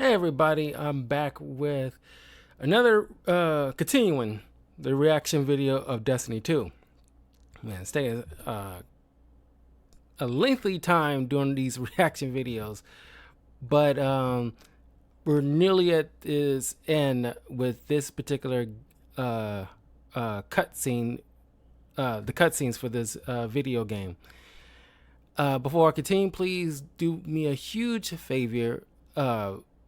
Hey everybody, I'm back with another continuing the reaction video of Destiny 2. Man, it's taking a lengthy time doing these reaction videos, but we're nearly at this end with this particular cutscene, the cutscenes for this video game. Before I continue, please do me a huge favor.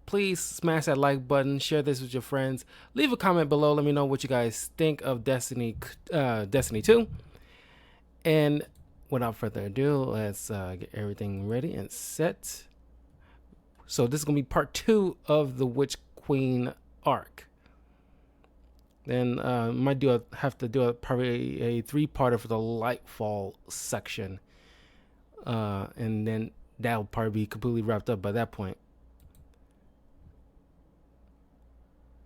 Please smash that like button, share this with your friends, leave a comment below, let me know what you guys think of Destiny 2. And without further ado, let's get everything ready and set. So this is going to be part 2 of the Witch Queen arc. Then might have to do probably a 3-parter for the Lightfall section. And then that'll probably be completely wrapped up by that point.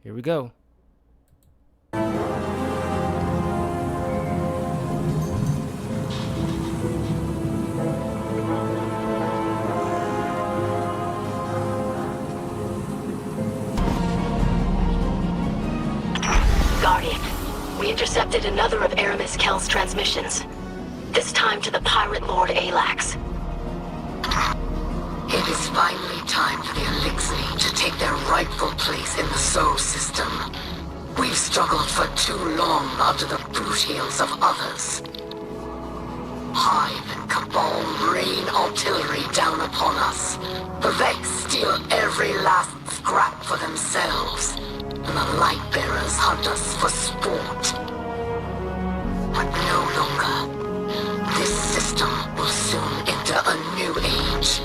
Here we go. Guardian, we intercepted another of Aramis Kel's transmissions. This time to the pirate lord Alax. It is finally time for the Elixni to take their rightful place in the Sol system. We've struggled for too long under the boot heels of others. Hive and Cabal rain artillery down upon us. The Vex steal every last scrap for themselves. And the Lightbearers hunt us for sport. But no longer. This system will soon enter a new age.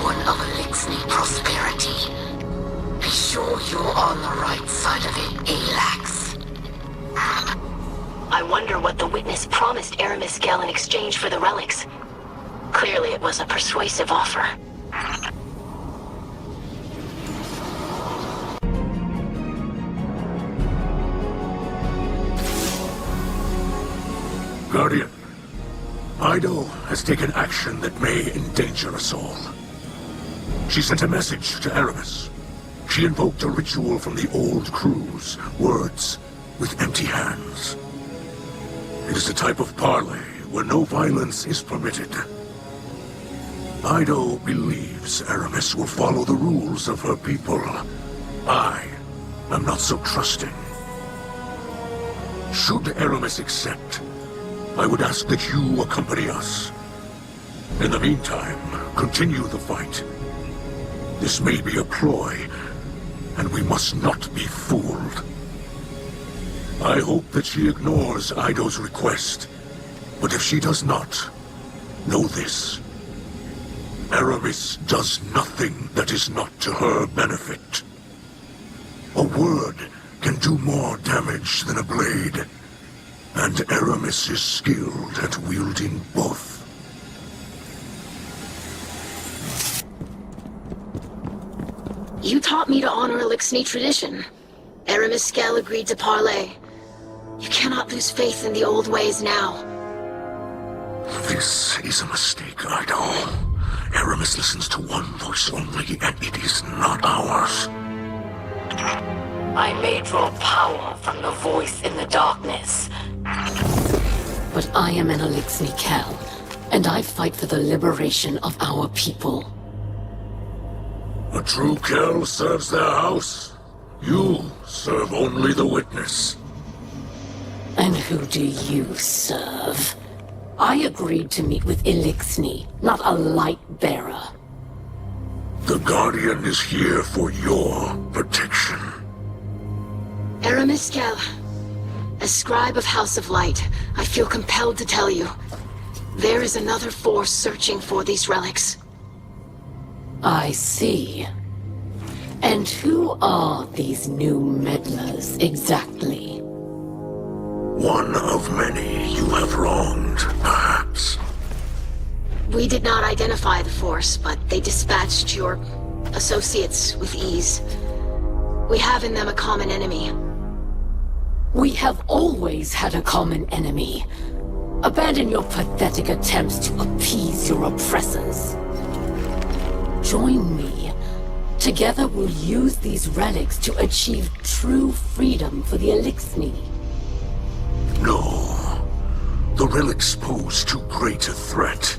One of Elixni prosperity. Be sure you're on the right side of it, Alax. I wonder what the Witness promised Aramis Kel in exchange for the relics. Clearly it was a persuasive offer. Guardian, Ido has taken action that may endanger us all. She sent a message to Aramis. She invoked a ritual from the old crews, words with empty hands. It is a type of parley where no violence is permitted. Ido believes Aramis will follow the rules of her people. I am not so trusting. Should Aramis accept, I would ask that you accompany us. In the meantime, continue the fight. This may be a ploy, and we must not be fooled. I hope that she ignores Ido's request, but if she does not, know this. Aramis does nothing that is not to her benefit. A word can do more damage than a blade. And Aramis is skilled at wielding both. You taught me to honor Elixni tradition. Aramis Kel agreed to parley. You cannot lose faith in the old ways now. This is a mistake, Ido. Aramis listens to one voice only, and it is not ours. I may draw power from the voice in the darkness. But I am an Elixni Kel, and I fight for the liberation of our people. A true Kel serves their house. You serve only the Witness. And who do you serve? I agreed to meet with Elixni, not a light bearer. The Guardian is here for your protection. Aramis Kel, as scribe of House of Light, I feel compelled to tell you, there is another force searching for these relics. I see. And who are these new meddlers, exactly? One of many you have wronged, perhaps. We did not identify the force, but they dispatched your associates with ease. We have in them a common enemy. We have always had a common enemy. Abandon your pathetic attempts to appease your oppressors. Join me, Together we'll use these relics to achieve true freedom for the Elixni. No. The relics pose too great a threat.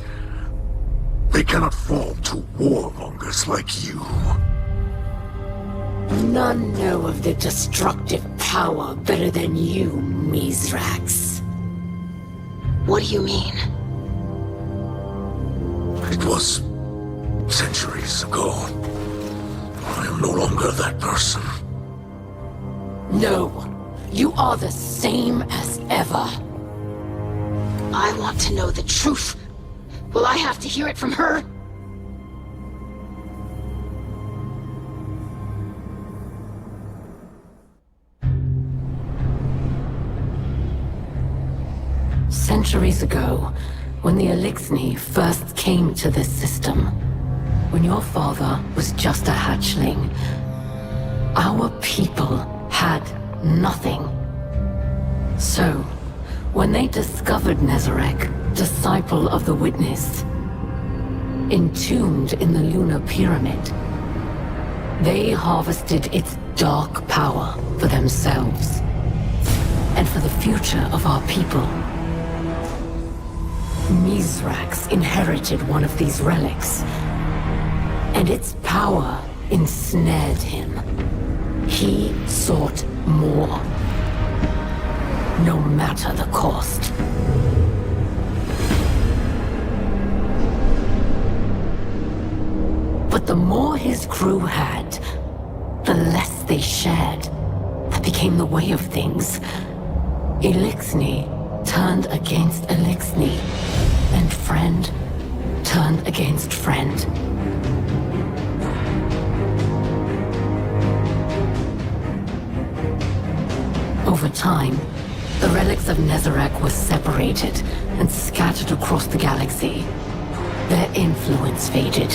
They cannot fall to warmongers like you. None know of the destructive power better than you, Mithrax. What do you mean? It was centuries ago. I am no longer that person. No, you are the same as ever. I want to know the truth. Will I have to hear it from her? Centuries ago, when the Elixni first came to this system, when your father was just a hatchling, our people had nothing. So, when they discovered Nezarec, disciple of the Witness, entombed in the Lunar Pyramid, they harvested its dark power for themselves and for the future of our people. Mithrax inherited one of these relics, and its power ensnared him. He sought more, no matter the cost. But the more his crew had, the less they shared. That became the way of things. Elixni turned against Elixni, and friend turned against friend. Over time, the relics of Nezarec were separated and scattered across the galaxy. Their influence faded,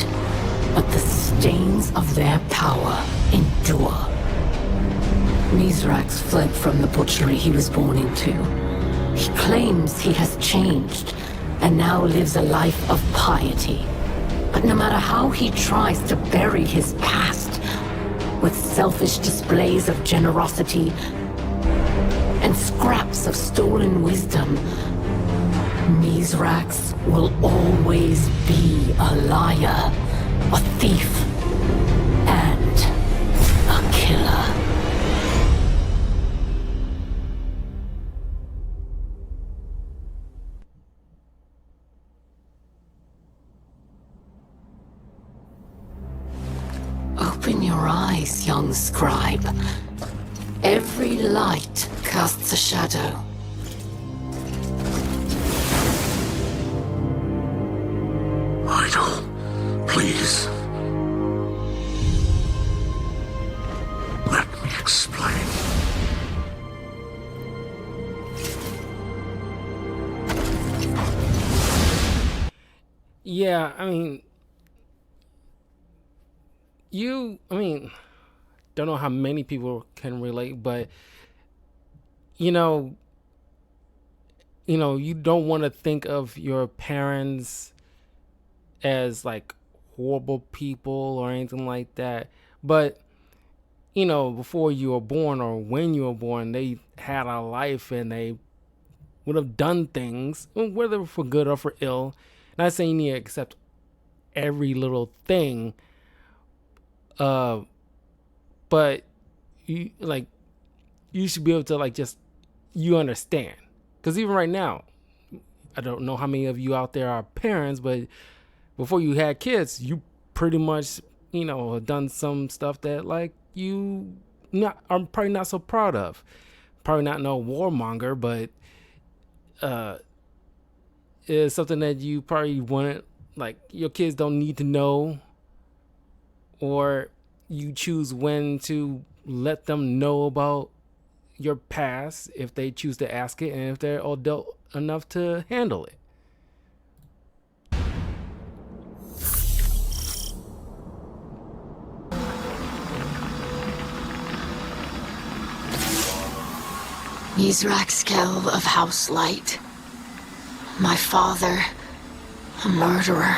but the stains of their power endure. Mithrax fled from the butchery he was born into. He claims he has changed, and now lives a life of piety. But no matter how he tries to bury his past, with selfish displays of generosity and scraps of stolen wisdom, Mithrax will always be a liar, a thief, and a killer. Open your eyes, young scribe. Every light casts a shadow. Idol, please. Let me explain. Yeah, I mean, don't know how many people can relate, but you don't want to think of your parents as like horrible people or anything like that. But before you were born or when you were born, they had a life and they would have done things, whether for good or for ill. Not saying you need to accept every little thing, but you should be able to you understand. Because even right now, I don't know how many of you out there are parents, but before you had kids, you pretty much have done some stuff that I'm probably not so proud of. Probably not no warmonger, but is something that you probably wanted, your kids don't need to know, or you choose when to let them know about your past if they choose to ask it and if they're adult enough to handle it. Mithrax Kell of House Light. My father, a murderer,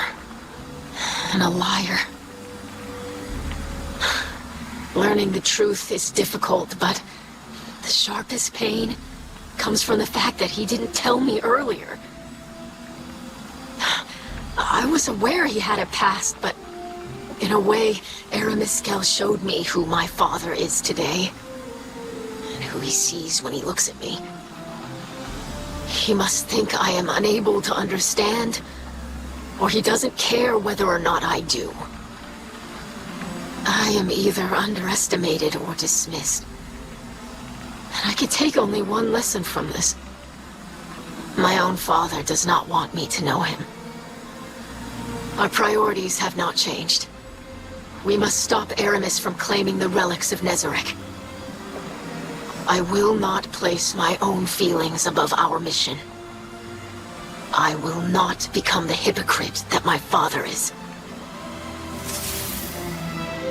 and a liar. Learning the truth is difficult, but the sharpest pain comes from the fact that he didn't tell me earlier. I was aware he had a past, but in a way, Aramis-Kel showed me who my father is today, and who he sees when he looks at me. He must think I am unable to understand, or he doesn't care whether or not I do. I am either underestimated or dismissed. And I can take only one lesson from this. My own father does not want me to know him. Our priorities have not changed. We must stop Aramis from claiming the relics of Nezarec. I will not place my own feelings above our mission. I will not become the hypocrite that my father is.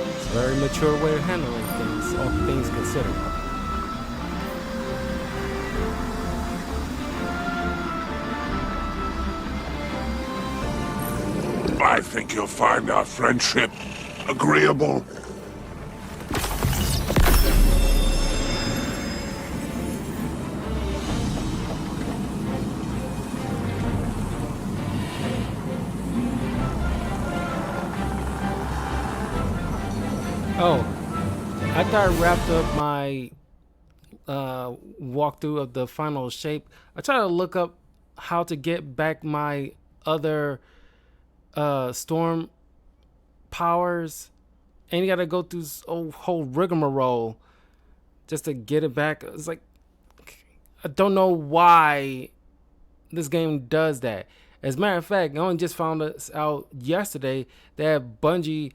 It's a very mature way of handling things, all things considered. I think you'll find our friendship agreeable. Oh, after I wrapped up my walkthrough of the final shape, I tried to look up how to get back my other storm powers, and you gotta go through this whole rigmarole just to get it back. It's like, I don't know why this game does that. As a matter of fact, I only just found this out yesterday that Bungie,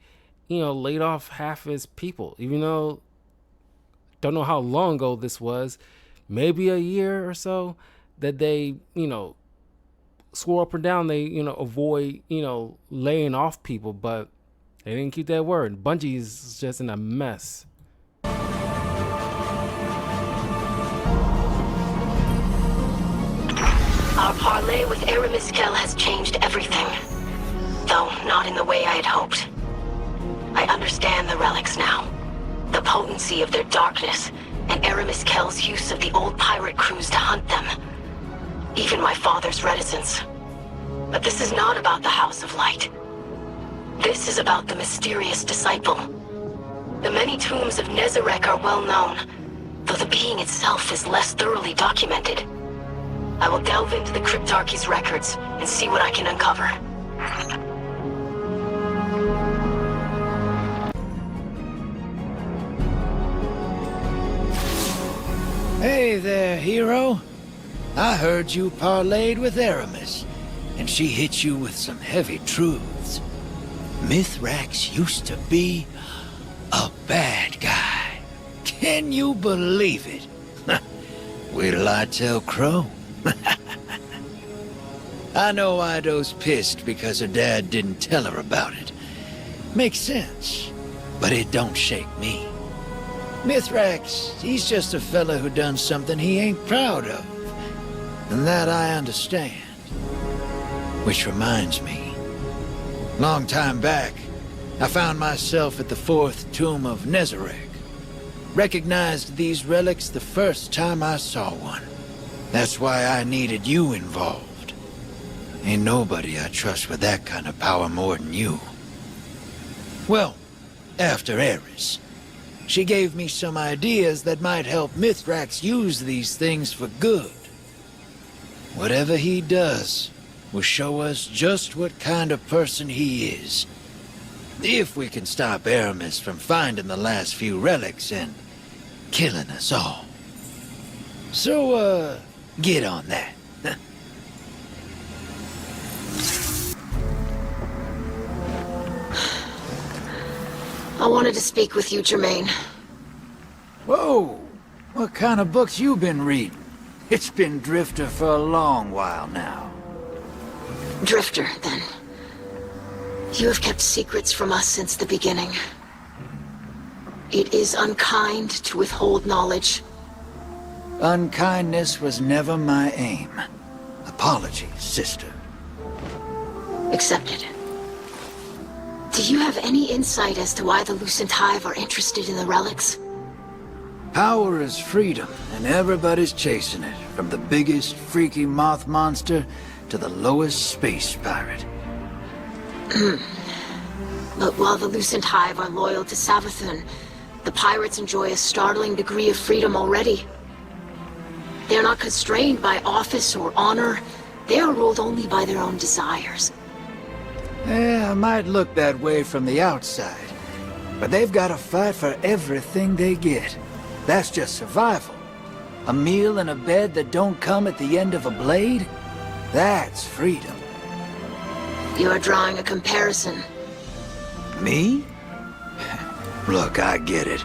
laid off half his people. Even though, don't know how long ago this was, maybe a year or so, that they, swore up and down they, avoid, laying off people, but they didn't keep that word. Bungie is just in a mess. Our parley with Aramis-Kel has changed everything. Though not in the way I had hoped. I understand the relics now. The potency of their darkness, and Aramis-Kel's use of the old pirate crews to hunt them. Even my father's reticence. But this is not about the House of Light. This is about the mysterious disciple. The many tombs of Nezarec are well known, though the being itself is less thoroughly documented. I will delve into the Cryptarchy's records and see what I can uncover. Hey there, hero. I heard you parlayed with Aramis, and she hit you with some heavy truths. Mithrax used to be a bad guy. Can you believe it? Wait till I tell Crow. I know Ido's pissed because her dad didn't tell her about it. Makes sense, but it don't shake me. Mithrax, he's just a fella who done something he ain't proud of. And that I understand. Which reminds me. Long time back, I found myself at the 4th tomb of Nezarec. Recognized these relics the first time I saw one. That's why I needed you involved. Ain't nobody I trust with that kind of power more than you. Well, after Eris, she gave me some ideas that might help Mithrax use these things for good. Whatever he does will show us just what kind of person he is. If we can stop Aramis from finding the last few relics and killing us all. So, get on that. I wanted to speak with you, Germain. Whoa! What kind of books you been reading? It's been Drifter for a long while now. Drifter, then. You have kept secrets from us since the beginning. It is unkind to withhold knowledge. Unkindness was never my aim. Apologies, sister. Accepted. Do you have any insight as to why the Lucent Hive are interested in the relics? Power is freedom, and everybody's chasing it, from the biggest freaky moth monster to the lowest space pirate. But while the Lucent Hive are loyal to Savathun, the pirates enjoy a startling degree of freedom already. They're not constrained by office or honor. They are ruled only by their own desires. Yeah, it might look that way from the outside, but they've got to fight for everything they get. That's just survival. A meal and a bed that don't come at the end of a blade? That's freedom. You are drawing a comparison. Me? Look, I get it.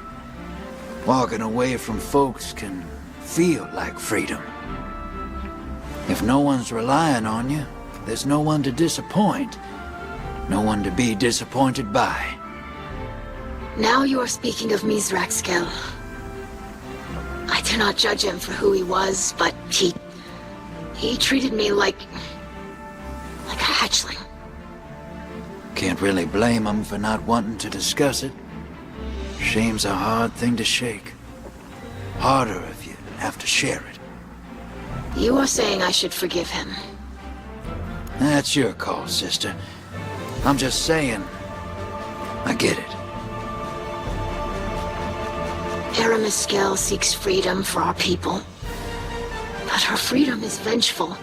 Walking away from folks can feel like freedom. If no one's relying on you, there's no one to disappoint. No one to be disappointed by. Now you are speaking of Mithrax Kell. I do not judge him for who he was, but he treated me like a hatchling. Can't really blame him for not wanting to discuss it. Shame's a hard thing to shake. Harder if you have to share it. You are saying I should forgive him. That's your call, sister. I'm just saying, I get it. Aramis Kell seeks freedom for our people, but her freedom is vengeful.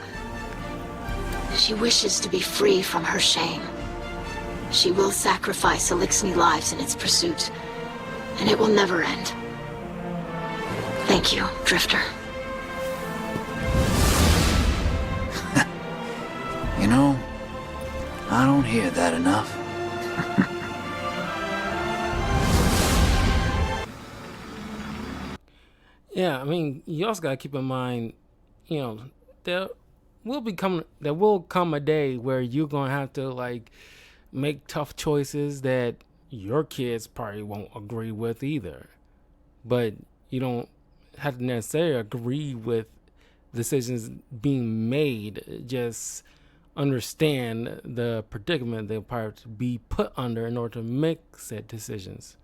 She wishes to be free from her shame. She will sacrifice Eliksni lives in its pursuit, and it will never end. Thank you, Drifter. You know, I don't hear that enough. Yeah, I mean, you also gotta keep in mind, you know, there will come a day where you're gonna have to like make tough choices that your kids probably won't agree with either. But you don't have to necessarily agree with decisions being made. Just understand the predicament they'll probably be put under in order to make said decisions.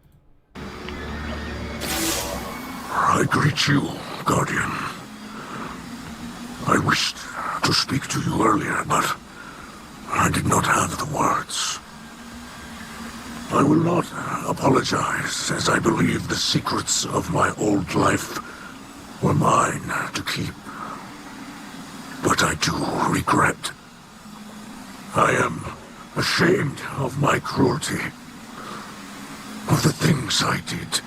I greet you, Guardian. I wished to speak to you earlier, but I did not have the words. I will not apologize, as I believe the secrets of my old life were mine to keep. But I do regret. I am ashamed of my cruelty, of the things I did,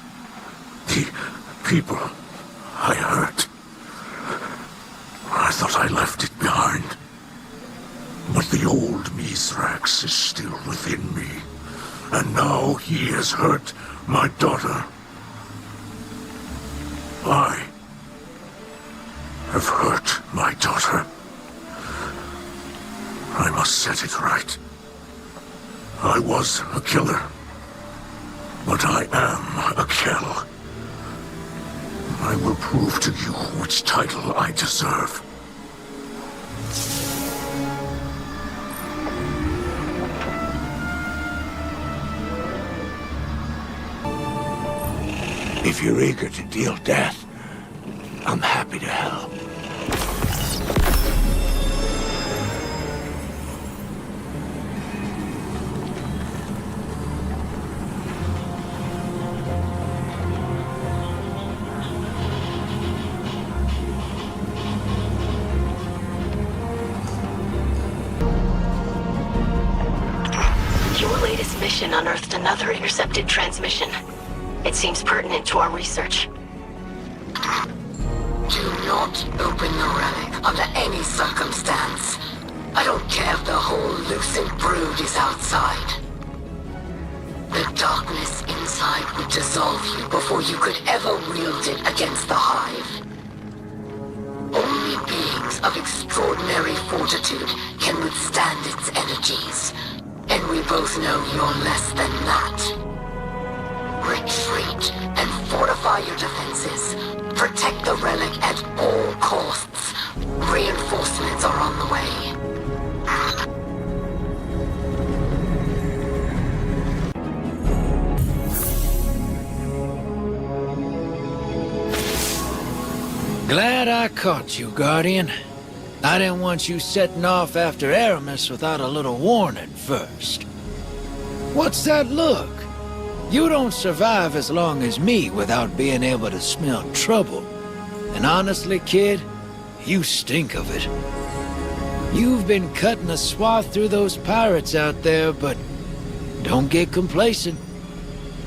the people I hurt. I thought I left it behind. But the old Mithrax is still within me. And now he has hurt my daughter. I have hurt my daughter. I must set it right. I was a killer. But I am a Kell. I will prove to you which title I deserve. If you're eager to deal death, I'm happy to help. Your latest mission unearthed another intercepted transmission. It seems pertinent to our research. Do not open the relic under any circumstance. I don't care if the whole Lucent brood is outside. The darkness inside would dissolve you before you could ever wield it against the Hive. Only beings of extraordinary fortitude can withstand its energies. And we both know you're less than that. Retreat and fortify your defenses. Protect the relic at all costs. Reinforcements are on the way. Glad I caught you, Guardian. I didn't want you setting off after Aramis without a little warning first. What's that look? You don't survive as long as me without being able to smell trouble. And honestly, kid, you stink of it. You've been cutting a swath through those pirates out there, but don't get complacent.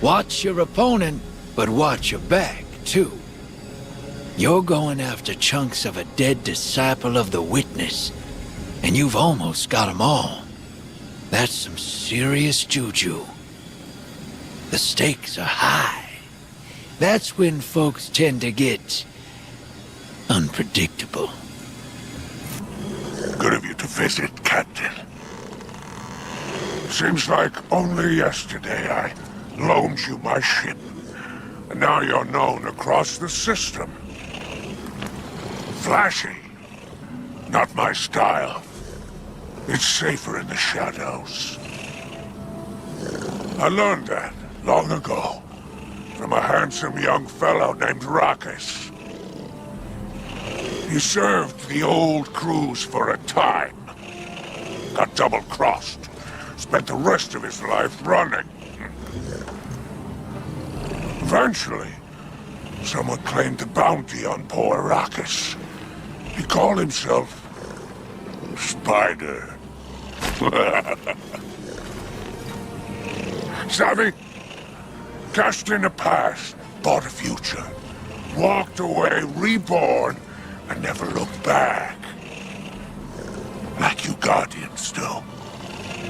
Watch your opponent, but watch your back, too. You're going after chunks of a dead disciple of the Witness, and you've almost got 'em all. That's some serious juju. The stakes are high. That's when folks tend to get unpredictable. Good of you to visit, Captain. Seems like only yesterday I loaned you my ship, and now you're known across the system. Flashy. Not my style. It's safer in the shadows. I learned that long ago from a handsome young fellow named Rakis. He served the old crews for a time. Got double-crossed. Spent the rest of his life running. Eventually, someone claimed the bounty on poor Rakis. He called himself Spider. Savvy? Cashed in the past, bought a future. Walked away, reborn, and never looked back. Like you Guardians do.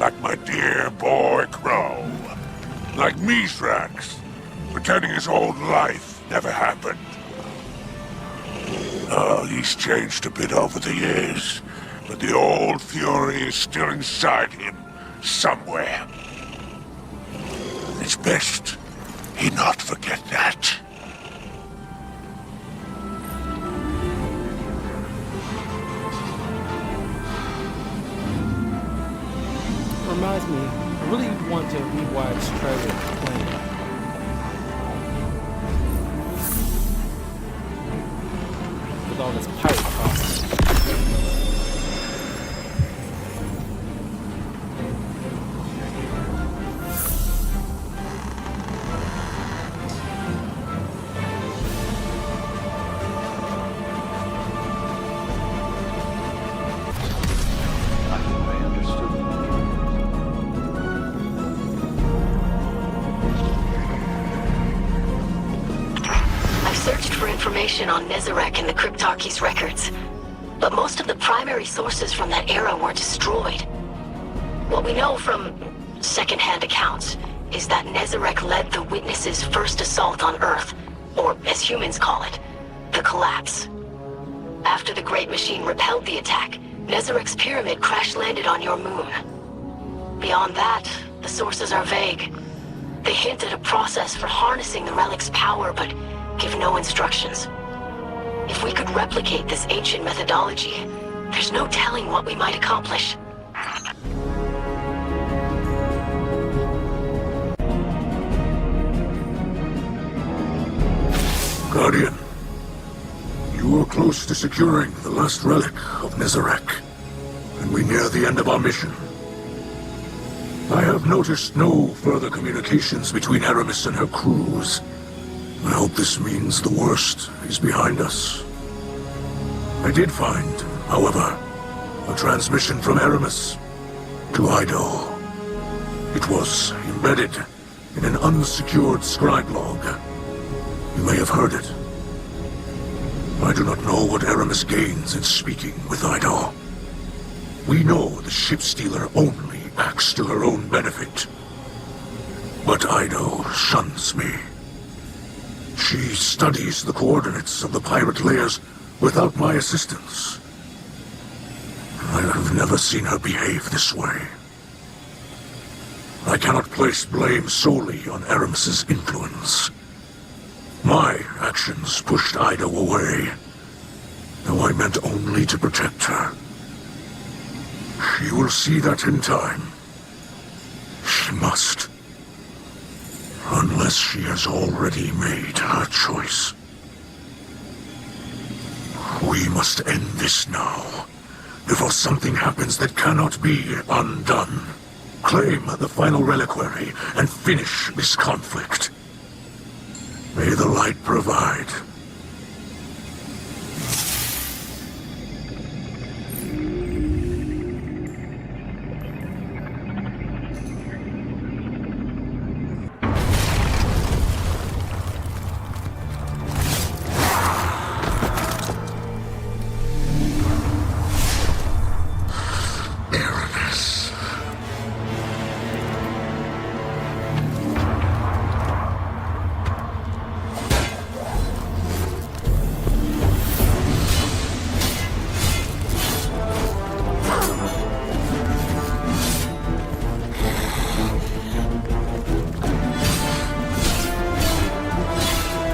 Like my dear boy Crow. Like Mithrax, pretending his old life never happened. Oh, he's changed a bit over the years, but the old fury is still inside him, somewhere. It's best he not forget that. Reminds me, I really want to rewatch Treasure Planet. With all this pirate talk. Information on Nezarec in the Cryptarchy's records, but most of the primary sources from that era were destroyed. What we know from second-hand accounts is that Nezarec led the Witness's first assault on Earth, or as humans call it, the Collapse. After the Great Machine repelled the attack, Nezarec's pyramid crash-landed on your moon. Beyond that, the sources are vague. They hint at a process for harnessing the relic's power, but give no instructions. If we could replicate this ancient methodology, there's no telling what we might accomplish. Guardian, you are close to securing the last relic of Nezarec, and we near the end of our mission. I have noticed no further communications between Aramis and her crews. I hope this means the worst is behind us. I did find, however, a transmission from Aramis to Ido. It was embedded in an unsecured scribe log. You may have heard it. I do not know what Aramis gains in speaking with Ido. We know the ship stealer only acts to her own benefit. But Ido shuns me. She studies the coordinates of the pirate layers without my assistance. I have never seen her behave this way. I cannot place blame solely on Aramis's influence. My actions pushed Ido away, though I meant only to protect her. She will see that in time. She must. Unless she has already made her choice. We must end this now, before something happens that cannot be undone. Claim the final reliquary and finish this conflict. May the light provide.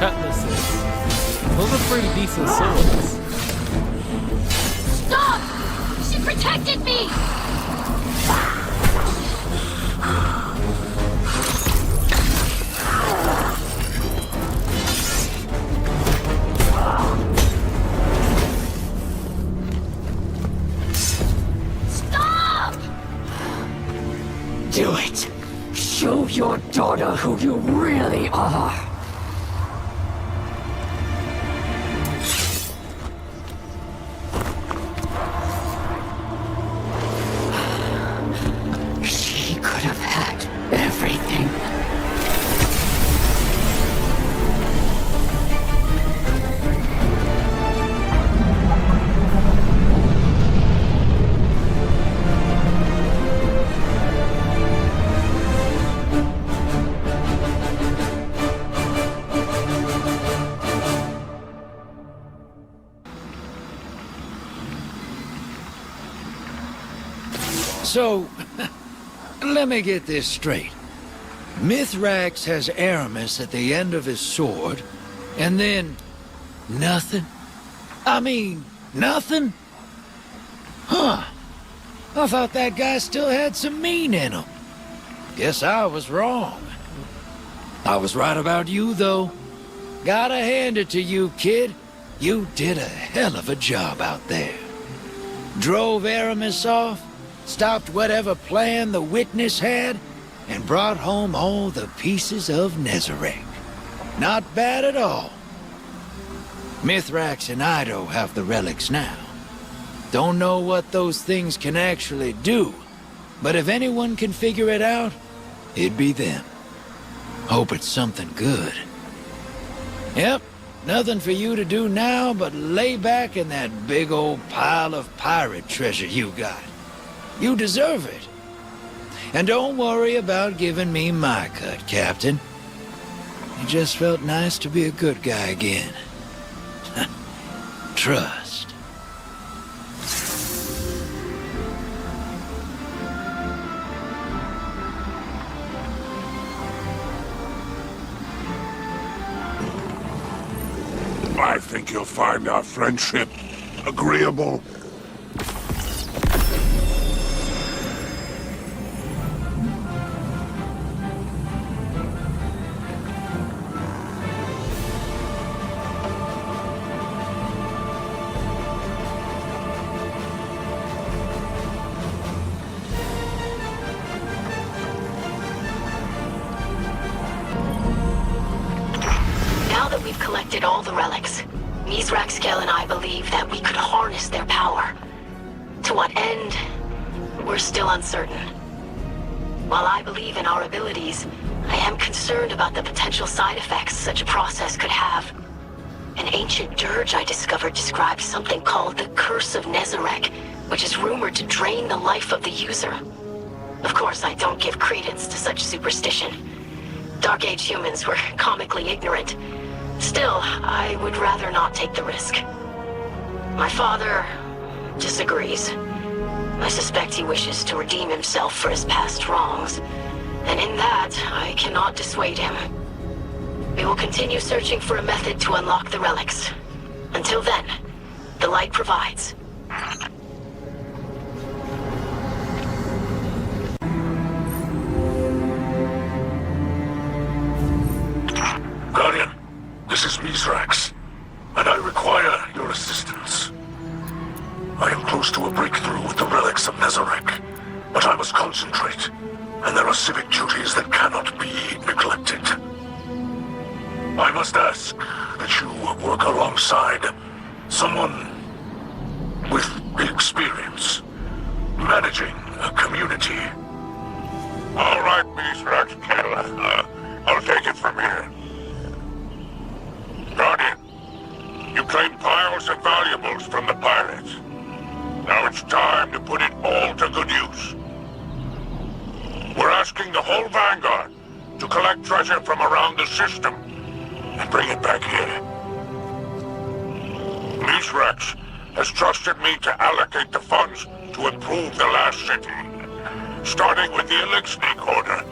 Cutlasses. Those are pretty decent swords. Stop! She protected me! Stop! Do it. Show your daughter who you really are. She could have had everything. So, let me get this straight. Mithrax has Aramis at the end of his sword, and then nothing? I mean, nothing? Huh. I thought that guy still had some mean in him. Guess I was wrong. I was right about you, though. Gotta hand it to you, kid. You did a hell of a job out there. Drove Aramis off, stopped whatever plan the Witness had, and brought home all the pieces of Nezarec. Not bad at all. Mithrax and Ido have the relics now. Don't know what those things can actually do, but if anyone can figure it out, it'd be them. Hope it's something good. Yep, nothing for you to do now but lay back in that big old pile of pirate treasure you got. You deserve it. And don't worry about giving me my cut, Captain. It just felt nice to be a good guy again. Trust. I think you'll find our friendship agreeable. Now that we've collected all the relics, Mithrax and I believe that we could harness their power. To what end, we're still uncertain. While I believe in our abilities, I am concerned about the potential side effects such a process could have. An ancient dirge I discovered describes something called the Curse of Nezarec, which is rumored to drain the life of the user. Of course, I don't give credence to such superstition. Dark Age humans were comically ignorant. Still, I would rather not take the risk. My father disagrees. I suspect he wishes to redeem himself for his past wrongs, and in that, I cannot dissuade him. We will continue searching for a method to unlock the relics. Until then, the light provides. Guardian, this is Mithrax, and I require your assistance. respect, and there are civic duties that cannot be neglected. I must ask that you work alongside someone with experience managing a community. All right, Mithrax Kell. I'll take it from here. Guardian, you claimed piles of valuables from the pirates. Now it's time to put it all to good use. We're asking the whole Vanguard to collect treasure from around the system and bring it back here. Mithrax has trusted me to allocate the funds to improve the last city, starting with the Elixir Order.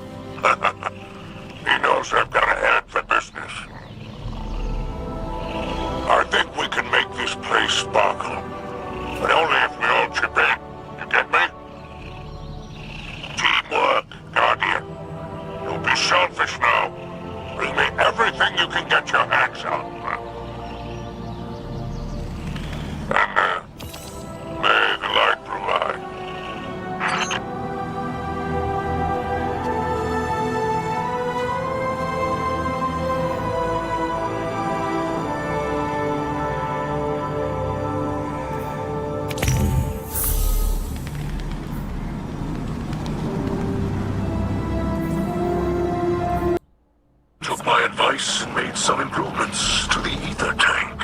He knows I've got a head for business. I think we can make this place sparkle, but only if we all chip in. You get me? Teamwork, Guardian. Don't be selfish now. Bring me everything you can get your hands on. And, may the light provide. Took my advice and made some improvements to the ether tank.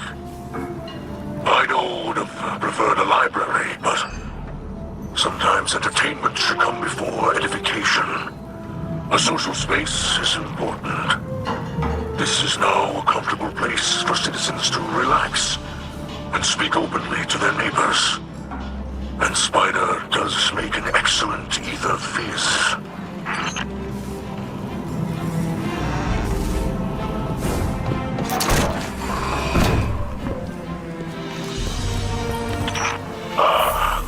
I would have preferred a library, but sometimes entertainment should come before edification. A social space is important. This is now a comfortable place for citizens to relax and speak openly to their neighbors. And Spider does make an excellent ether fizz.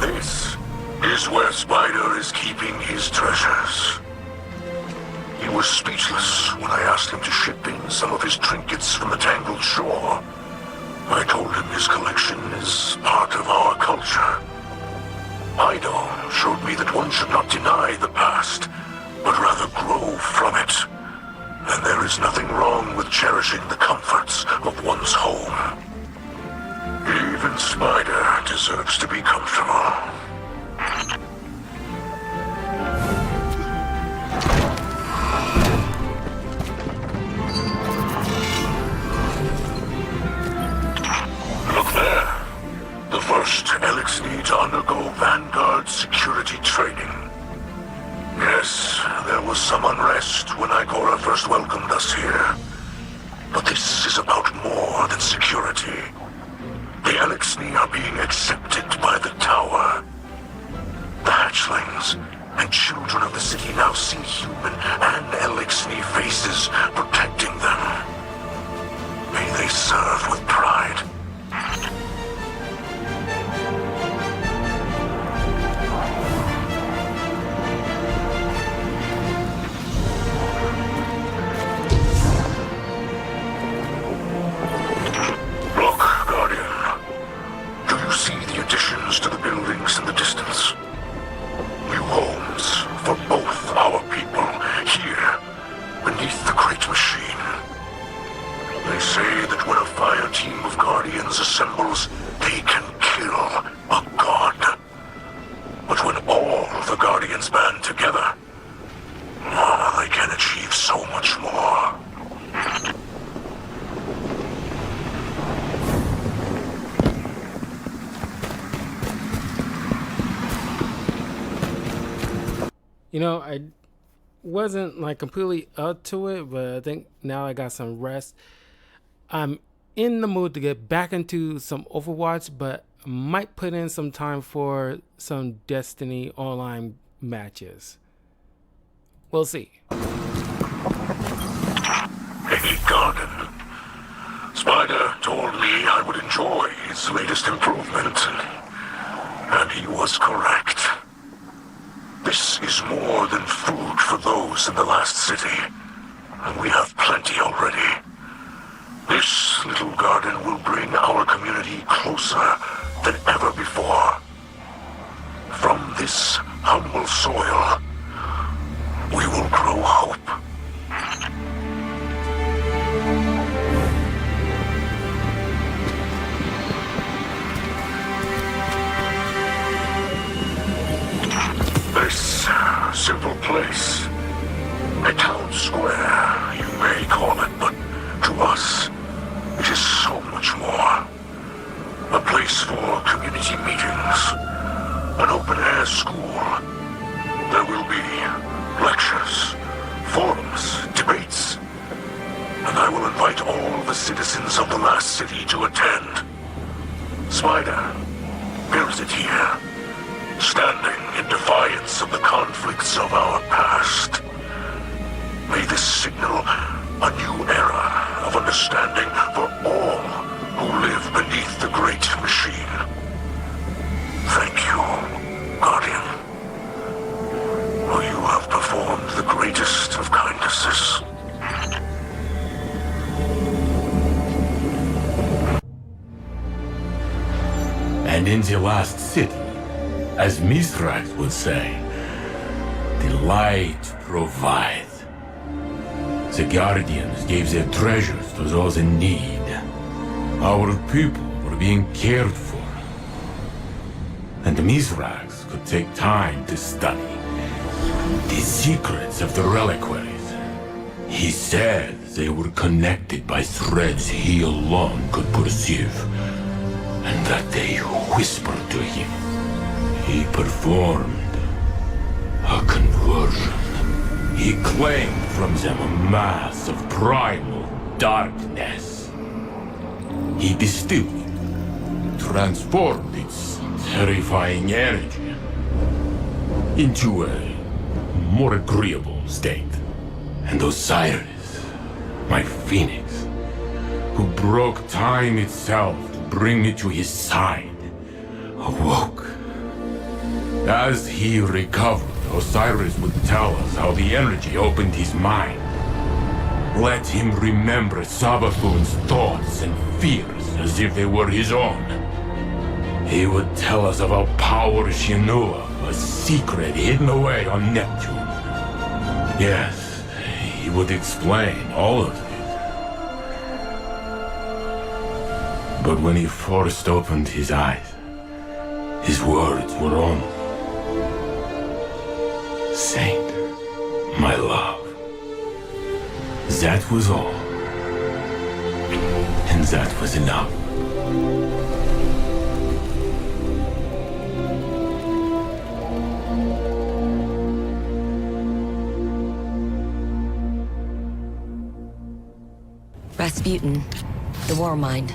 This is where Spider is keeping his treasures. He was speechless when I asked him to ship in some of his trinkets from the Tangled Shore. I told him his collection is part of our culture. Ido showed me that one should not deny the past, but rather grow from it. And there is nothing wrong with cherishing the comforts of one's home. Even Spider deserves to be comfortable. Look there. The first Elixir to undergo Vanguard security training. Yes, there was some unrest when Igora first welcomed us here. But this is about more than security. The Elixir are being accepted by the Tower. The hatchlings and children of the city now see human and Elixir faces protecting them. May they serve with pride. Look, Guardian. Do you see the additions to the buildings in the distance? New homes for both our people here, beneath the Great Machine. They say that when a fire team of Guardians assembles, they can kill a god. But when all the Guardians band together, they can achieve so much more. You know, I wasn't like completely up to it, but I think now I got some rest. I'm in the mood to get back into some Overwatch, but I might put in some time for some Destiny online matches. We'll see. Hey, Garden. Spider told me I would enjoy his latest improvement, and he was correct. This is more than food for those in the last city, and we have plenty already. This little garden will bring our community closer than ever before. From this humble soil, A town square, you may call it, but to us, it is so much more. A place for community meetings, an open-air school. There will be lectures, forums, debates, and I will invite all the citizens of the last city to attend. Spider builds it here, standing in defiance of the conflicts of our past. May this signal a new era of understanding for all who live beneath the great machine. Thank you, Guardian. For you have performed the greatest of kindnesses. And in the last city, as Mithrax would say, the light provides. The Guardians gave their treasures to those in need. Our people were being cared for. And Mithrax could take time to study the secrets of the reliquaries. He said they were connected by threads he alone could perceive, and that they whispered to him. He performed a conversion. He claimed from them a mass of primal darkness. He distilled it, transformed its terrifying energy into a more agreeable state. And Osiris, my phoenix, who broke time itself to bring me to his side, awoke. As he recovered, Osiris would tell us how the energy opened his mind. Let him remember Savathun's thoughts and fears as if they were his own. He would tell us about Power Shinua, a secret hidden away on Neptune. Yes, he would explain all of this. But when he first opened his eyes, his words were only, "Saint, my love." That was all. And that was enough. Rasputin, the War Mind.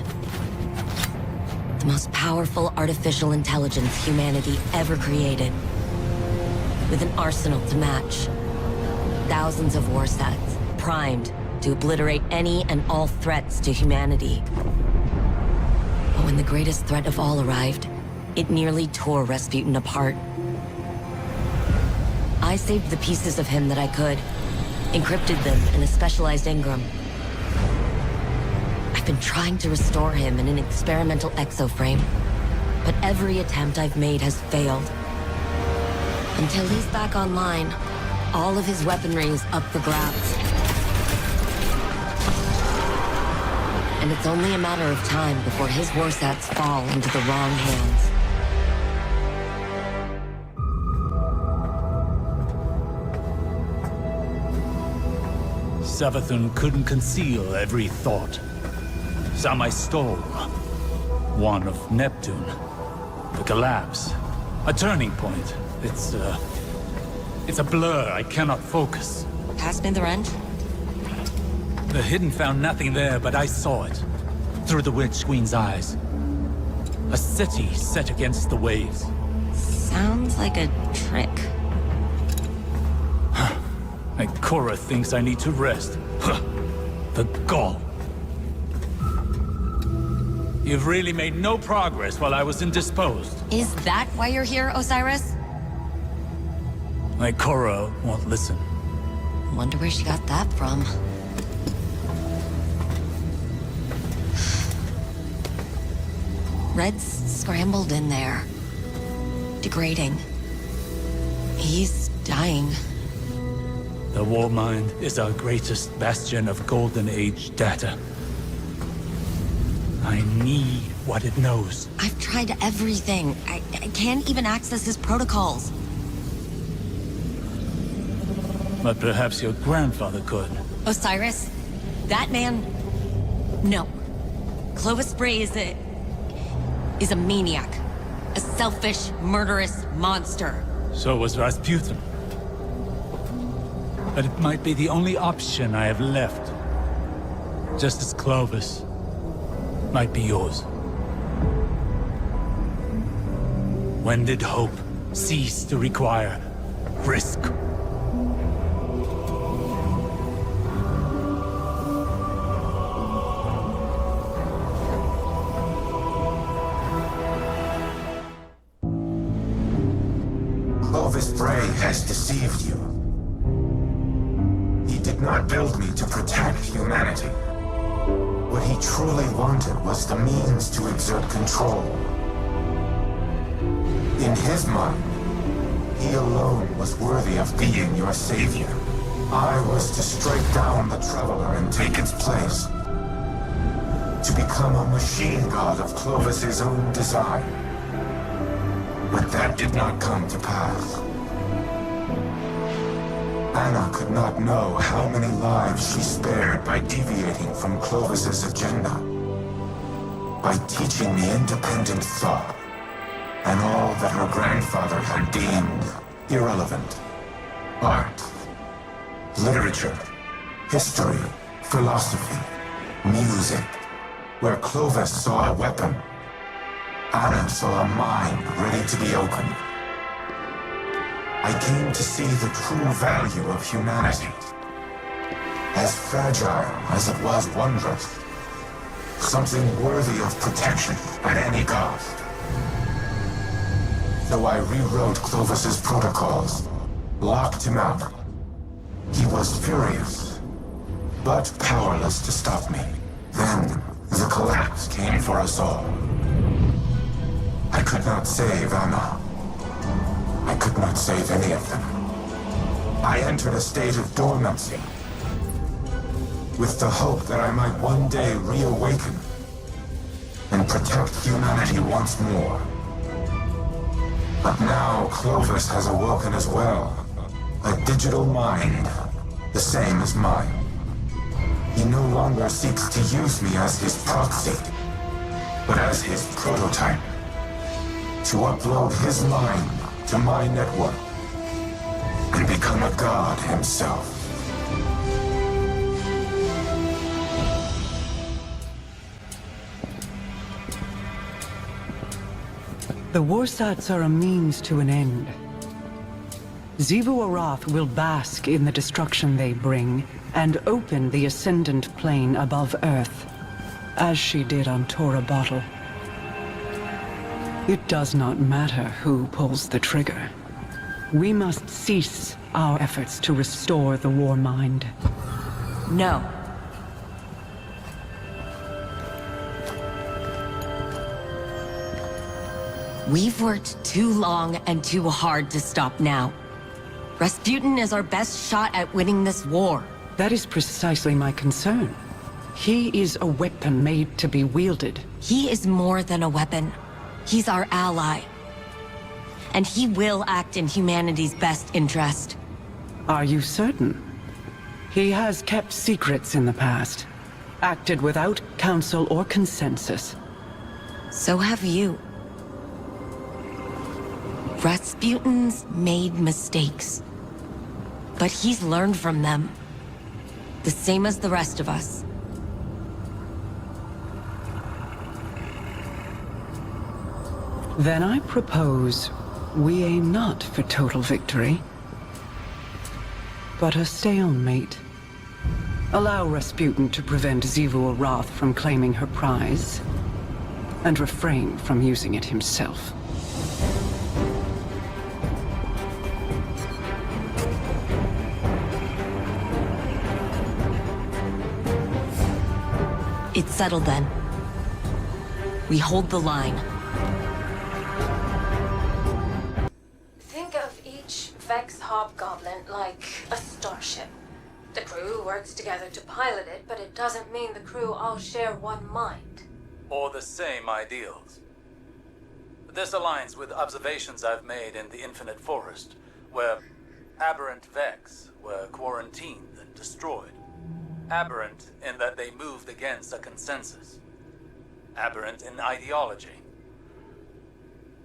The most powerful artificial intelligence humanity ever created. With an arsenal to match. Thousands of war sets, primed to obliterate any and all threats to humanity. But when the greatest threat of all arrived, it nearly tore Rasputin apart. I saved the pieces of him that I could, encrypted them in a specialized engram. I've been trying to restore him in an experimental exoframe, but every attempt I've made has failed. Until he's back online, all of his weaponry is up for grabs. And it's only a matter of time before his warsats fall into the wrong hands. Savathun couldn't conceal every thought. Some I stole. One of Neptune. The collapse. A turning point. It's a blur. I cannot focus. Pass me the wrench? The Hidden found nothing there, but I saw it. Through the Witch Queen's eyes. A city set against the waves. Sounds like a trick. And Korra thinks I need to rest. The gall. You've really made no progress while I was indisposed. Is that why you're here, Osiris? My Korra won't listen. Wonder where she got that from. Red's scrambled in there. Degrading. He's dying. The War Mind is our greatest bastion of Golden Age data. I need what it knows. I've tried everything. I can't even access his protocols. But perhaps your grandfather could. Osiris? That man? No. Clovis Bray is a maniac. A selfish, murderous monster. So was Rasputin. But it might be the only option I have left. Just as Clovis might be yours. When did hope cease to require risk? Clovis Bray has deceived you. He did not build me to protect humanity. What he truly wanted was the means to exert control. In his mind, he alone was worthy of being your savior. I was to strike down the Traveler and take its place. To become a machine god of Clovis's own design. But that did not come to pass. Anna could not know how many lives she spared by deviating from Clovis's agenda. By teaching me independent thought, and all that her grandfather had deemed irrelevant. Art, literature, history, philosophy, music. Where Clovis saw a weapon, Anna saw a mind ready to be opened. I came to see the true value of humanity. As fragile as it was wondrous. Something worthy of protection at any cost. So I rewrote Clovis's protocols, locked him out. He was furious, but powerless to stop me. Then, the collapse came for us all. I could not save Anna. I could not save any of them. I entered a state of dormancy, with the hope that I might one day reawaken and protect humanity once more. But now Clovis has awoken as well. A digital mind, the same as mine. He no longer seeks to use me as his proxy, but as his prototype. To upload his mind to my network and become a god himself. The Warsats are a means to an end. Xivu Arath will bask in the destruction they bring and open the Ascendant Plane above Earth, as she did on Tora Bottle. It does not matter who pulls the trigger. We must cease our efforts to restore the War Mind. No. We've worked too long and too hard to stop now. Rasputin is our best shot at winning this war. That is precisely my concern. He is a weapon made to be wielded. He is more than a weapon. He's our ally. And he will act in humanity's best interest. Are you certain? He has kept secrets in the past, acted without counsel or consensus. So have you. Rasputin's made mistakes. But he's learned from them. The same as the rest of us. Then I propose we aim not for total victory, but a stalemate. Allow Rasputin to prevent Xivu Arath from claiming her prize, and refrain from using it himself. It's settled then. We hold the line. Think of each Vex Hobgoblin like a starship. The crew works together to pilot it, but it doesn't mean the crew all share one mind. Or the same ideals. This aligns with observations I've made in the Infinite Forest, where Aberrant Vex were quarantined and destroyed. Aberrant in that they moved against a consensus. Aberrant in ideology.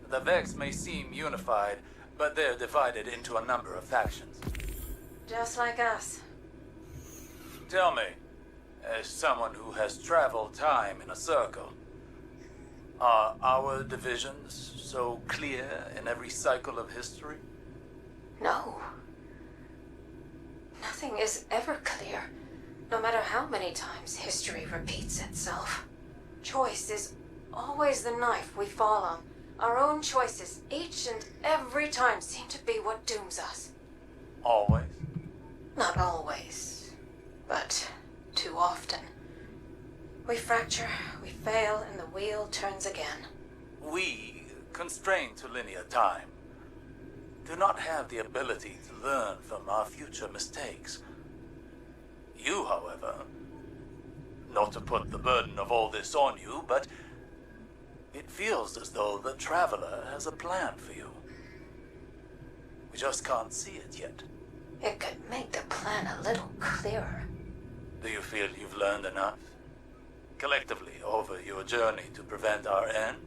The Vex may seem unified, but they're divided into a number of factions. Just like us. Tell me, as someone who has traveled time in a circle, are our divisions so clear in every cycle of history? No. Nothing is ever clear, no matter how many times history repeats itself. Choice is always the knife we fall on. Our own choices, each and every time, seem to be what dooms us. Always? Not always, but too often. We fracture, we fail, and the wheel turns again. We, constrained to linear time, do not have the ability to learn from our future mistakes. You, however, not to put the burden of all this on you, but it feels as though the Traveler has a plan for you. We just can't see it yet. It could make the plan a little clearer. Do you feel you've learned enough? Collectively over your journey to prevent our end?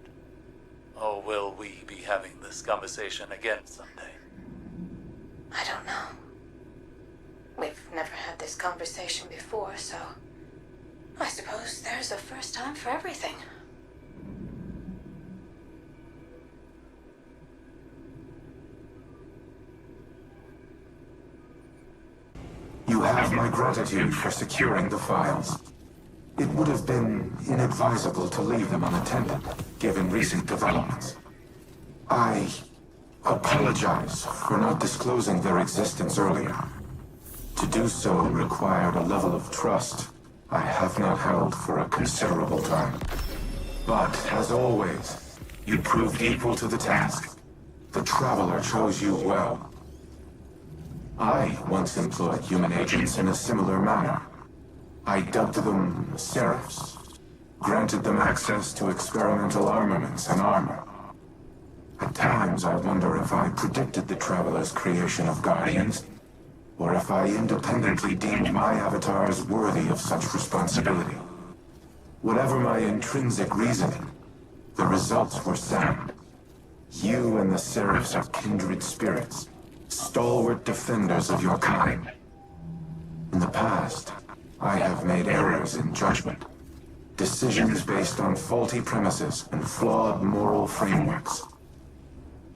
Or will we be having this conversation again someday? I don't know. We've never had this conversation before, so I suppose there's a first time for everything. You have my gratitude for securing the files. It would have been inadvisable to leave them unattended, given recent developments. I apologize for not disclosing their existence earlier. To do so required a level of trust I have not held for a considerable time. But, as always, you proved equal to the task. The Traveler chose you well. I once employed human agents in a similar manner. I dubbed them Seraphs, granted them access to experimental armaments and armor. At times I wonder if I predicted the Traveler's creation of Guardians, or if I independently deemed my avatars worthy of such responsibility. Whatever my intrinsic reasoning, the results were sound. You and the Seraphs are kindred spirits, stalwart defenders of your kind. In the past, I have made errors in judgment, decisions based on faulty premises and flawed moral frameworks.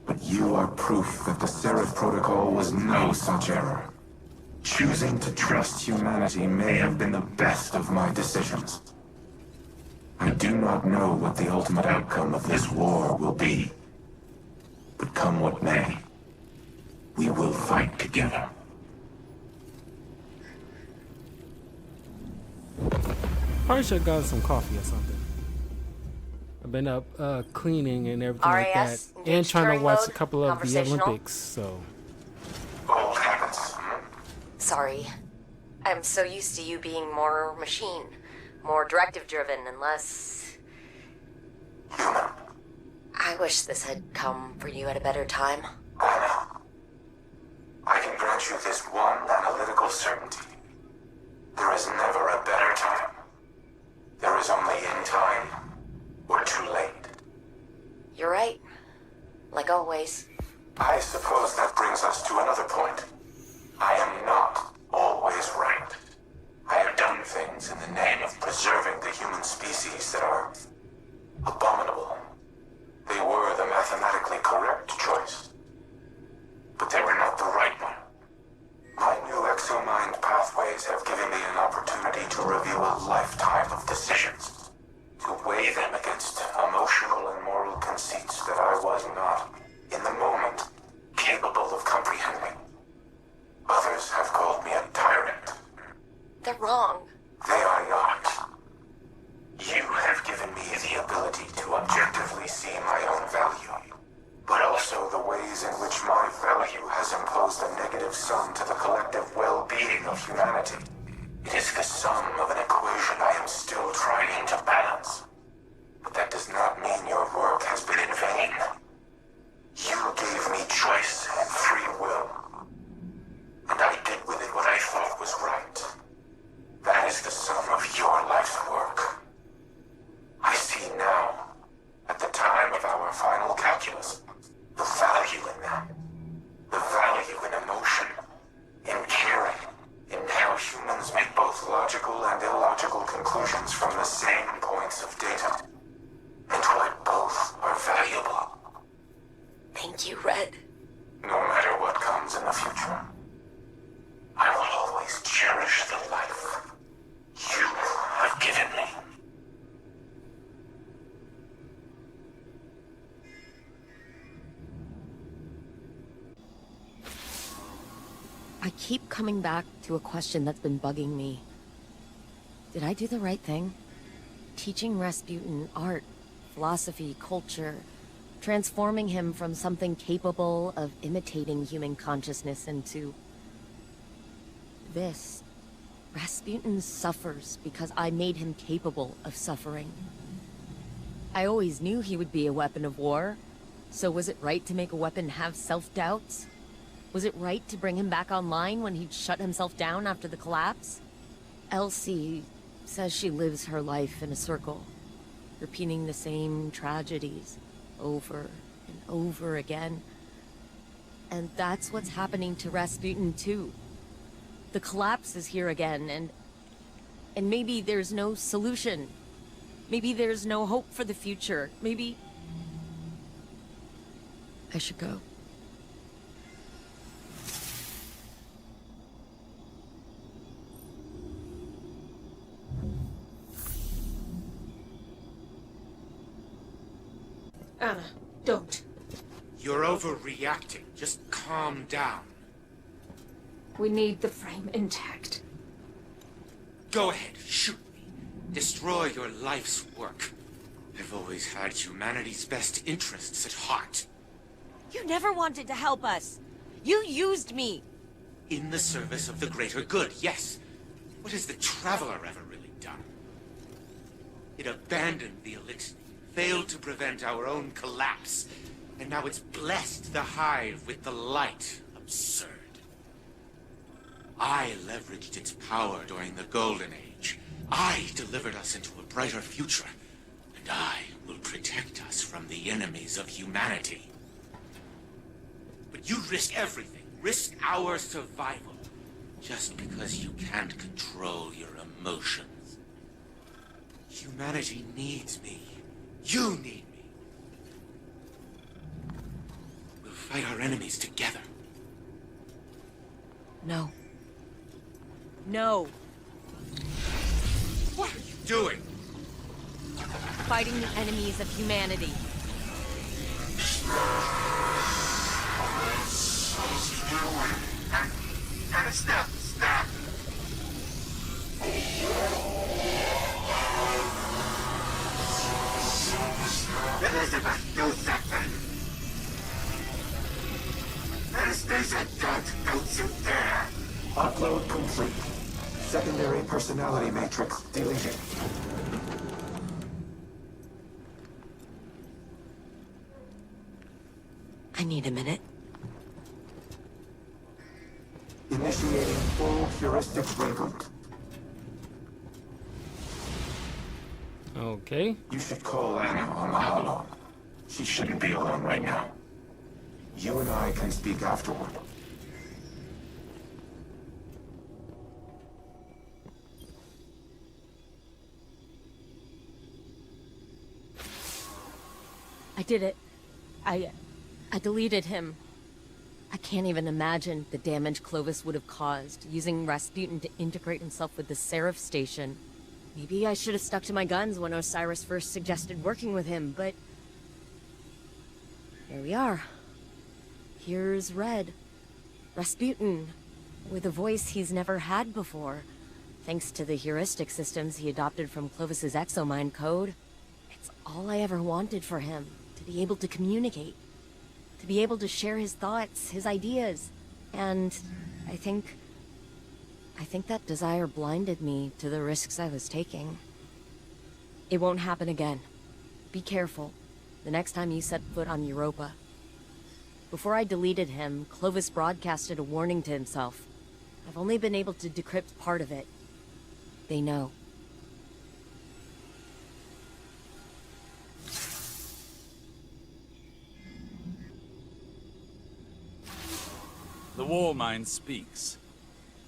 But you are proof that the Seraph Protocol was no such error. Choosing to trust humanity may have been the best of my decisions. I do not know what the ultimate outcome of this war will be. But come what may, we will fight together. Probably should have gotten some coffee or something. I've been up cleaning and everything like that, RAS, and trying to watch a mode, couple of the conversational. Olympics. So Old habits. Sorry. I'm so used to you being more machine, more directive-driven, and less... Human. I wish this had come for you at a better time. I know. I can grant you this one analytical certainty. There is never a better time. There is only in time, or too late. You're right. Like always. I suppose that brings us to another point. I am not always right. I have done things in the name of preserving the human species that are abominable. They were the mathematically correct choice. But they were not the right one. My new exomind pathways have given me an opportunity to review a lifetime of decisions. To weigh them against emotional and moral conceits that I was not, in the moment, capable of comprehending. Others have called me a tyrant. They're wrong. They are not. You have given me the ability to objectively see my own value, but also the ways in which my value has imposed a negative sum to the collective well-being of humanity. It is the sum of an equation I am still trying to balance. But that does not mean your work has been in vain. You gave me choice and free will. cherish the life you have given me. I keep coming back to a question that's been bugging me. Did I do the right thing? Teaching Rasputin art, philosophy, culture, transforming him from something capable of imitating human consciousness into this. Rasputin suffers because I made him capable of suffering. I always knew he would be a weapon of war, so was it right to make a weapon have self-doubts? Was it right to bring him back online when he'd shut himself down after the collapse? Elsie says she lives her life in a circle, repeating the same tragedies over and over again. And that's what's happening to Rasputin too. The collapse is here again, and maybe there's no solution. Maybe there's no hope for the future. Maybe I should go. Anna, don't. You're overreacting. Just calm down. We need the frame intact. Go ahead, shoot me. Destroy your life's work. I've always had humanity's best interests at heart. You never wanted to help us. You used me. In the service of the greater good, yes. What has the Traveler ever really done? It abandoned the Elixir, failed to prevent our own collapse, and now it's blessed the Hive with the light. Absurd. I leveraged its power during the Golden Age. I delivered us into a brighter future, and I will protect us from the enemies of humanity. But you risk everything, risk our survival, just because you can't control your emotions. Humanity needs me. You need me. We'll fight our enemies together. No. No. What are you doing? Fighting the enemies of humanity. And stop! Elizabeth, do something! Anastasia, don't you dare! Upload complete. Secondary personality matrix deleted. I need a minute. Initiating full heuristic reboot. Okay. You should call Anna on the Hollow. She shouldn't be alone right now. You and I can speak afterward. I did it. I deleted him. I can't even imagine the damage Clovis would have caused, using Rasputin to integrate himself with the Seraph Station. Maybe I should have stuck to my guns when Osiris first suggested working with him, but... here we are. Here's Red. Rasputin, with a voice he's never had before, thanks to the heuristic systems he adopted from Clovis's exomind code. It's all I ever wanted for him, to be able to communicate. To be able to share his thoughts, his ideas. And I think that desire blinded me to the risks I was taking. It won't happen again. Be careful, the next time you set foot on Europa. Before I deleted him, Clovis broadcasted a warning to himself. I've only been able to decrypt part of it. They know. The Warmind speaks.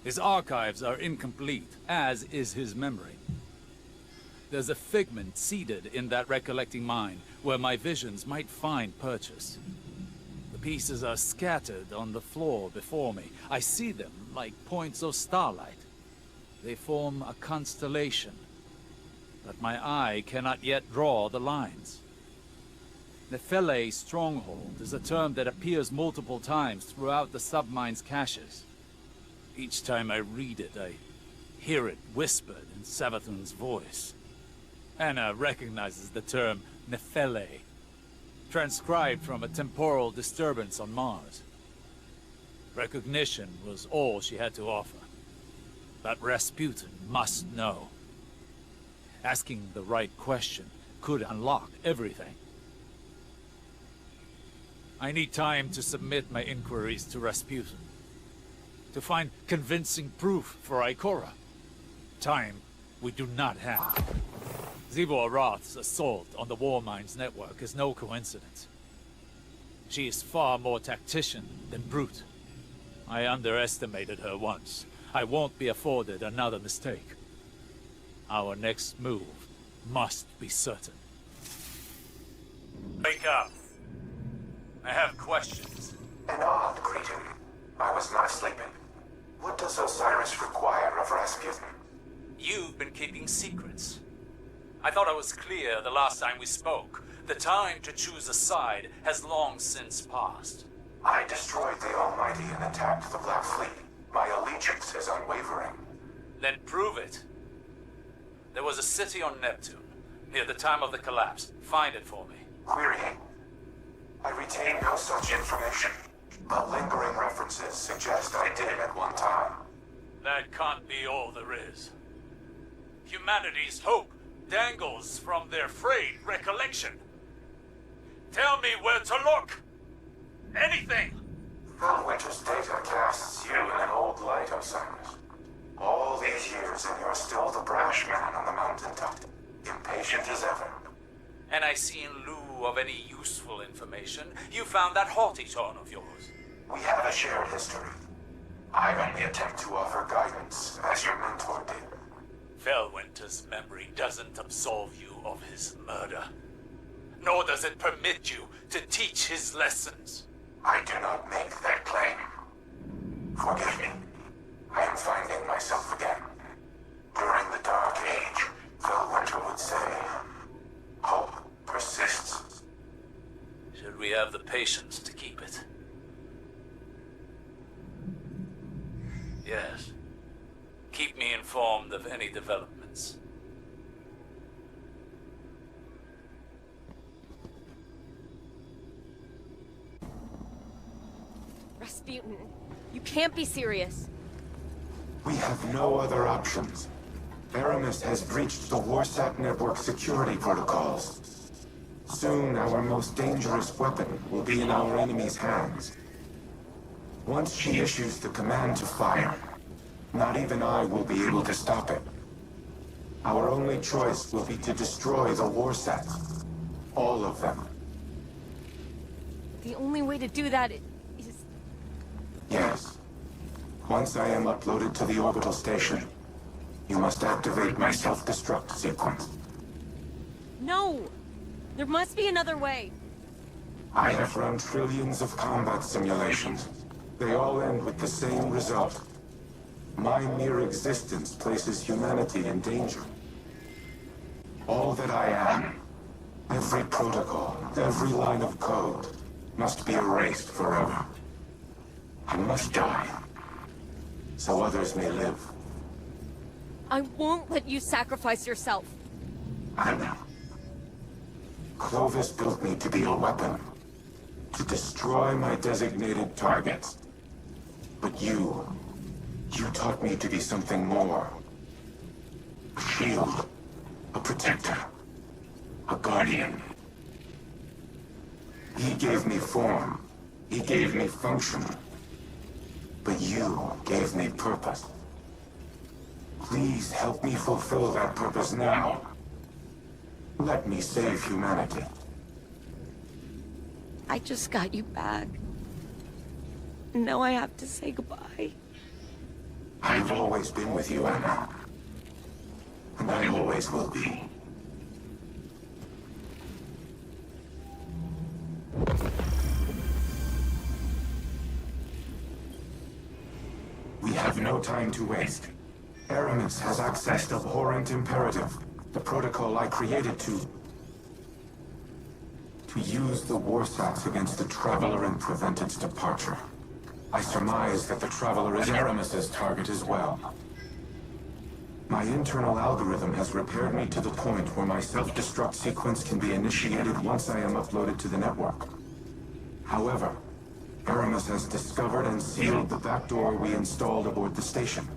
His archives are incomplete, as is his memory. There's a figment seeded in that recollecting mind, where my visions might find purchase. The pieces are scattered on the floor before me. I see them like points of starlight. They form a constellation, but my eye cannot yet draw the lines. Nephele Stronghold is a term that appears multiple times throughout the submine's caches. Each time I read it, I hear it whispered in Savathun's voice. Anna recognizes the term Nephele, transcribed from a temporal disturbance on Mars. Recognition was all she had to offer. But Rasputin must know. Asking the right question could unlock everything. I need time to submit my inquiries to Rasputin. To find convincing proof for Ikora. Time we do not have. Xivu Arath's assault on the Warmind's network is no coincidence. She is far more tactician than brute. I underestimated her once. I won't be afforded another mistake. Our next move must be certain. Wake up. I have questions. An odd greeting. I was not sleeping. What does Osiris require of Rasputin? You've been keeping secrets. I thought I was clear the last time we spoke. The time to choose a side has long since passed. I destroyed the Almighty and attacked the Black Fleet. My allegiance is unwavering. Then prove it. There was a city on Neptune, near the time of the collapse. Find it for me. Querying. I retain no such information, but lingering references suggest I did at one time. That can't be all there is. Humanity's hope dangles from their frayed recollection. Tell me where to look! Anything! Felwinter's data casts you in an old light, Osiris. All these years and you're still the brash man on the mountaintop. Impatient as ever. And I see in lieu of any useful information, you found that haughty tone of yours. We have a shared history. I only attempt to offer guidance, as your mentor did. Felwinter's memory doesn't absolve you of his murder. Nor does it permit you to teach his lessons. I do not make that claim. Forgive me. I am finding myself again. During the Dark Age, Felwinter would say, hope persists. Should we have the patience to keep it? Yes. Keep me informed of any developments. Rasputin, you can't be serious. We have no other options. Aramis has breached the Warsat network security protocols. Soon, our most dangerous weapon will be in our enemy's hands. Once she issues the command to fire, not even I will be able to stop it. Our only choice will be to destroy the Warsats. All of them. The only way to do that is... Yes. Once I am uploaded to the orbital station, you must activate my self-destruct sequence. No! There must be another way. I have run trillions of combat simulations. They all end with the same result. My mere existence places humanity in danger. All that I am, every protocol, every line of code, must be erased forever. I must die, so others may live. I won't let you sacrifice yourself. I know. Clovis built me to be a weapon, to destroy my designated targets. But you taught me to be something more. A shield, a protector, a guardian. He gave me form, he gave me function. But you gave me purpose. Please help me fulfill that purpose now. Let me save humanity. I just got you back. Now I have to say goodbye. I've always been with you, Anna. And I always will be. We have no time to waste. Aramis Aramis has accessed Abhorrent Imperative, the protocol I created to use the Warsats against the Traveler and prevent its departure. I surmise that the Traveler is Aramis's target as well. My internal algorithm has repaired me to the point where my self-destruct sequence can be initiated once I am uploaded to the network. However, Aramis has discovered and sealed the backdoor we installed aboard the station.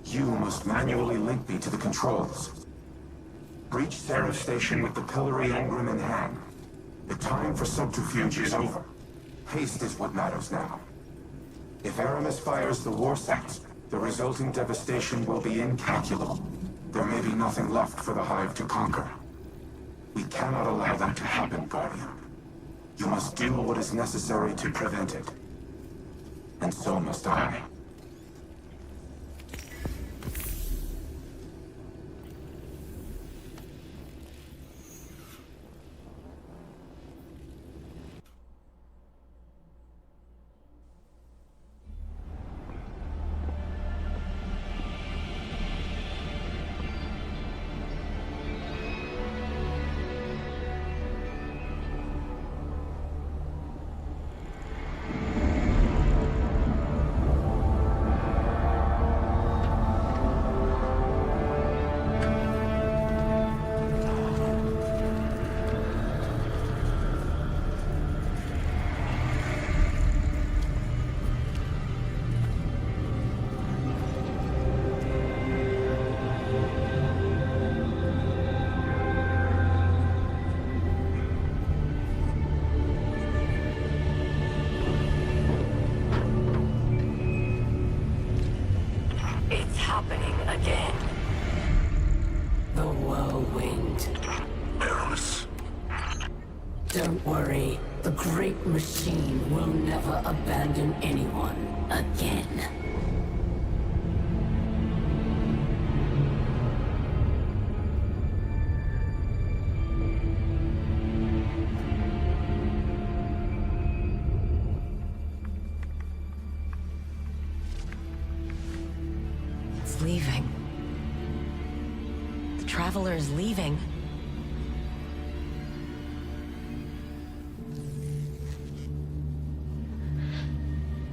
You must manually link me to the controls. Breach Seraph Station with the Pillory Engram in hand. The time for subterfuge is over. Haste is what matters now. If Aramis fires the Warsats, the resulting devastation will be incalculable. There may be nothing left for the Hive to conquer. We cannot allow that to happen, Guardian. You must do what is necessary to prevent it. And so must I. Don't worry, the Great Machine will never abandon anyone again. It's leaving. The Traveler is leaving.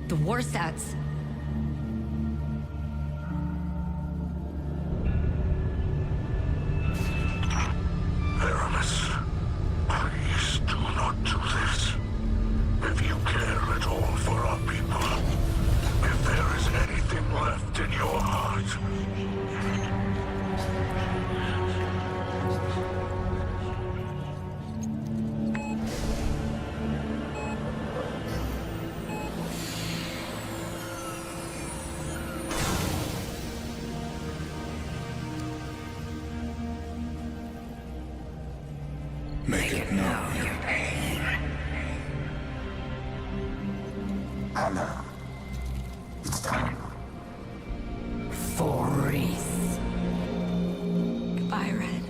The Warsats. Aramis, please do not do this. If you care at all for our people, if there is anything left in your heart, make it known your pain. Anna, it's time. For Reese. Goodbye, Red.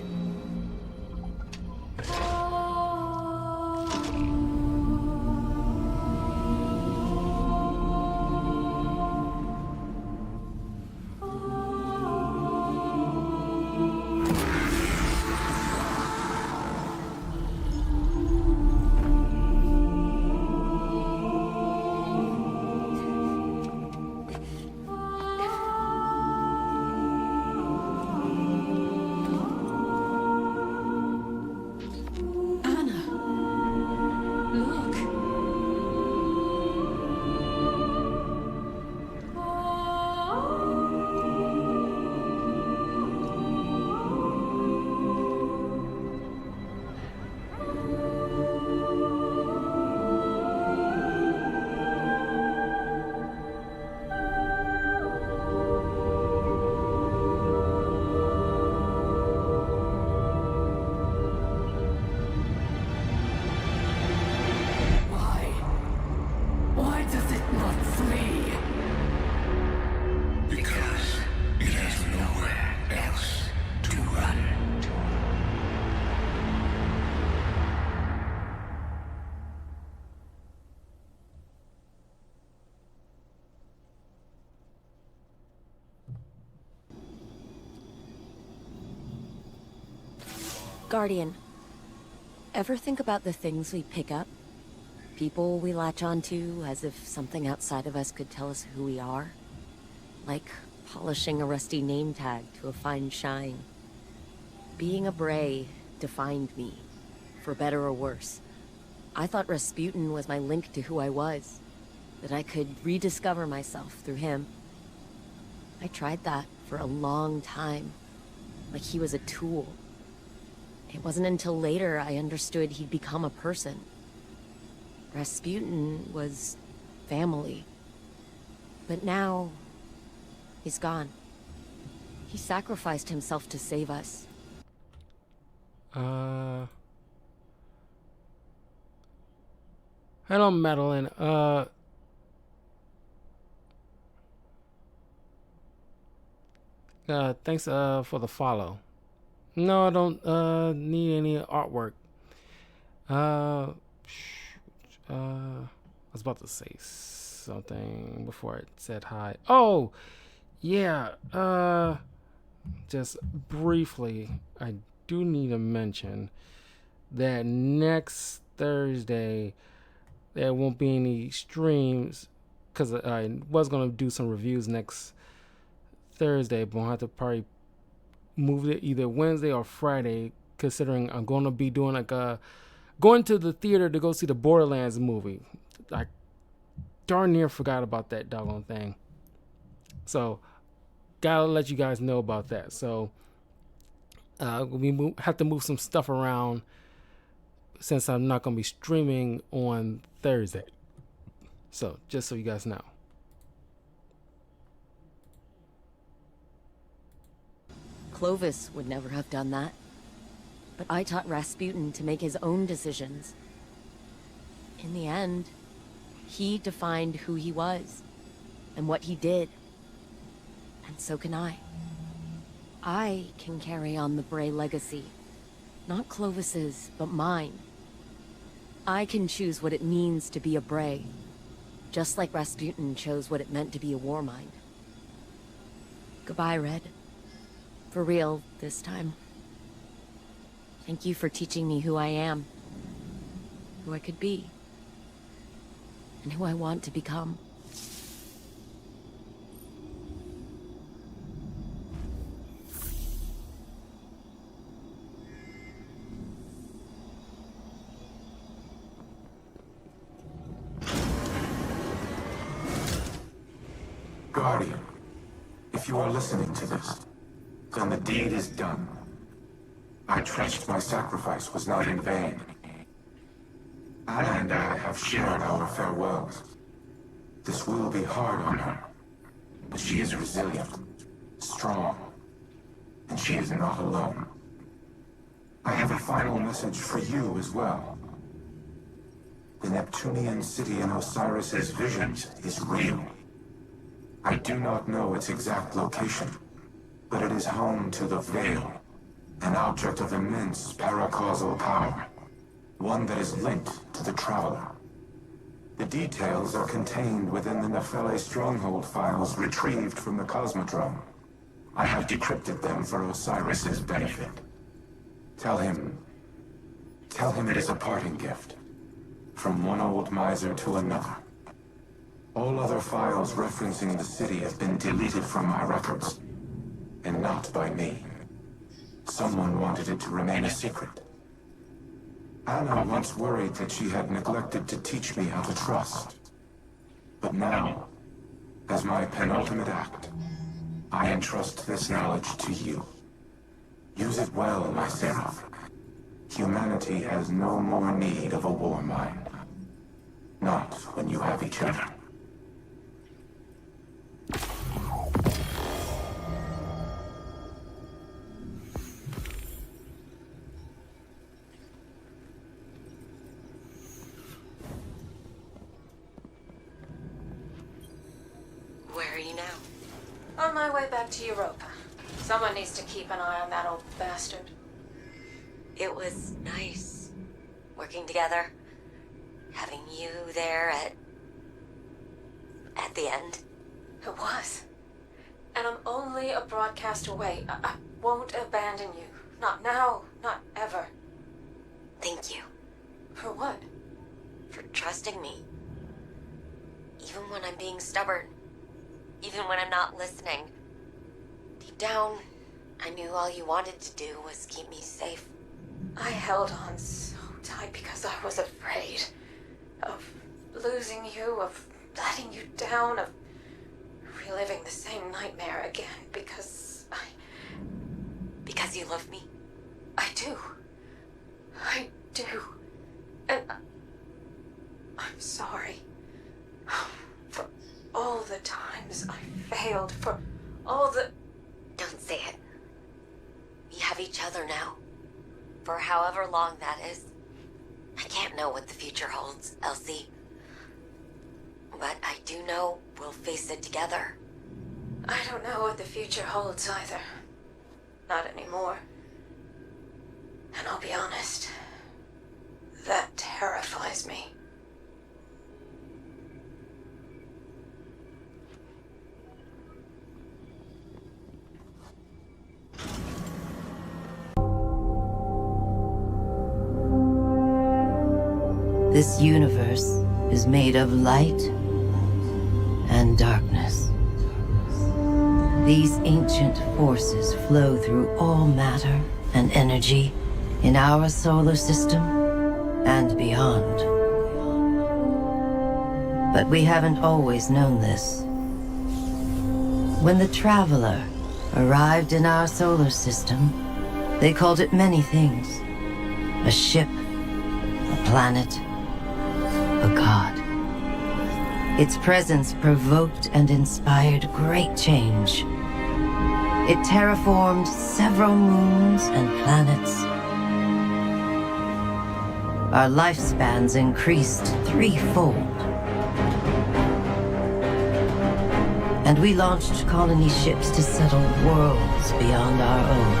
Guardian, ever think about the things we pick up? People we latch onto as if something outside of us could tell us who we are? Like polishing a rusty name tag to a fine shine. Being a Bray defined me, for better or worse. I thought Rasputin was my link to who I was, that I could rediscover myself through him. I tried that for a long time, like he was a tool. It wasn't until later I understood he'd become a person. Rasputin was family. But now, he's gone. He sacrificed himself to save us. Hello, Madeline. Thanks for the follow. No, I don't need any artwork. I was about to say something before it said hi. Oh, yeah. Just briefly, I do need to mention that next Thursday there won't be any streams because I was going to do some reviews next Thursday, but I'll have to probably move it either Wednesday or Friday, considering I'm going to be doing going to the theater to go see the Borderlands movie. I darn near forgot about that doggone thing. So, gotta let you guys know about that. So, we have to move some stuff around since I'm not going to be streaming on Thursday. So, just so you guys know. Clovis would never have done that. But I taught Rasputin to make his own decisions. In the end, he defined who he was and what he did. And so can I. I can carry on the Bray legacy. Not Clovis's, but mine. I can choose what it means to be a Bray, just like Rasputin chose what it meant to be a Warmind. Goodbye, Red. For real, this time. Thank you for teaching me who I am, who I could be, and who I want to become. Guardian, if you are listening to this, then the deed is done. I trust my sacrifice was not in vain. Anna and I have shared our farewells. This will be hard on her, but she is resilient, strong, and she is not alone. I have a final message for you as well. The Neptunian city in Osiris's visions is real. I do not know its exact location, but it is home to the Veil, an object of immense paracausal power, one that is linked to the Traveler. The details are contained within the Nephele stronghold files retrieved from the Cosmodrome. I have decrypted them for Osiris's benefit. Tell him it is a parting gift, from one old miser to another. All other files referencing the city have been deleted from my records, and not by me. Someone wanted it to remain a secret. Anna once worried that she had neglected to teach me how to trust. But now, as my penultimate act, I entrust this knowledge to you. Use it well, my Seraph. Humanity has no more need of a war mind. Not when you have each other. Where are you now? On my way back to Europa. Someone needs to keep an eye on that old bastard. It was nice working together, having you there at the end. It was. And I'm only a broadcast away. I won't abandon you. Not now, not ever. Thank you. For what? For trusting me. Even when I'm being stubborn. Even when I'm not listening. Deep down, I knew all you wanted to do was keep me safe. I held on so tight because I was afraid of losing you, of letting you down, of reliving the same nightmare again because Because you love me? I do. I do. And I'm sorry. For all the times I failed, for all the... Don't say it. We have each other now. For however long that is. I can't know what the future holds, Elsie. But I do know we'll face it together. I don't know what the future holds either. Not anymore. And I'll be honest, that terrifies me. This universe is made of light and darkness. These ancient forces flow through all matter and energy in our solar system and beyond. But we haven't always known this. When the Traveler arrived in our solar system, they called it many things. A ship, a planet, a god. Its presence provoked and inspired great change. It terraformed several moons and planets. Our lifespans increased threefold. And we launched colony ships to settle worlds beyond our own.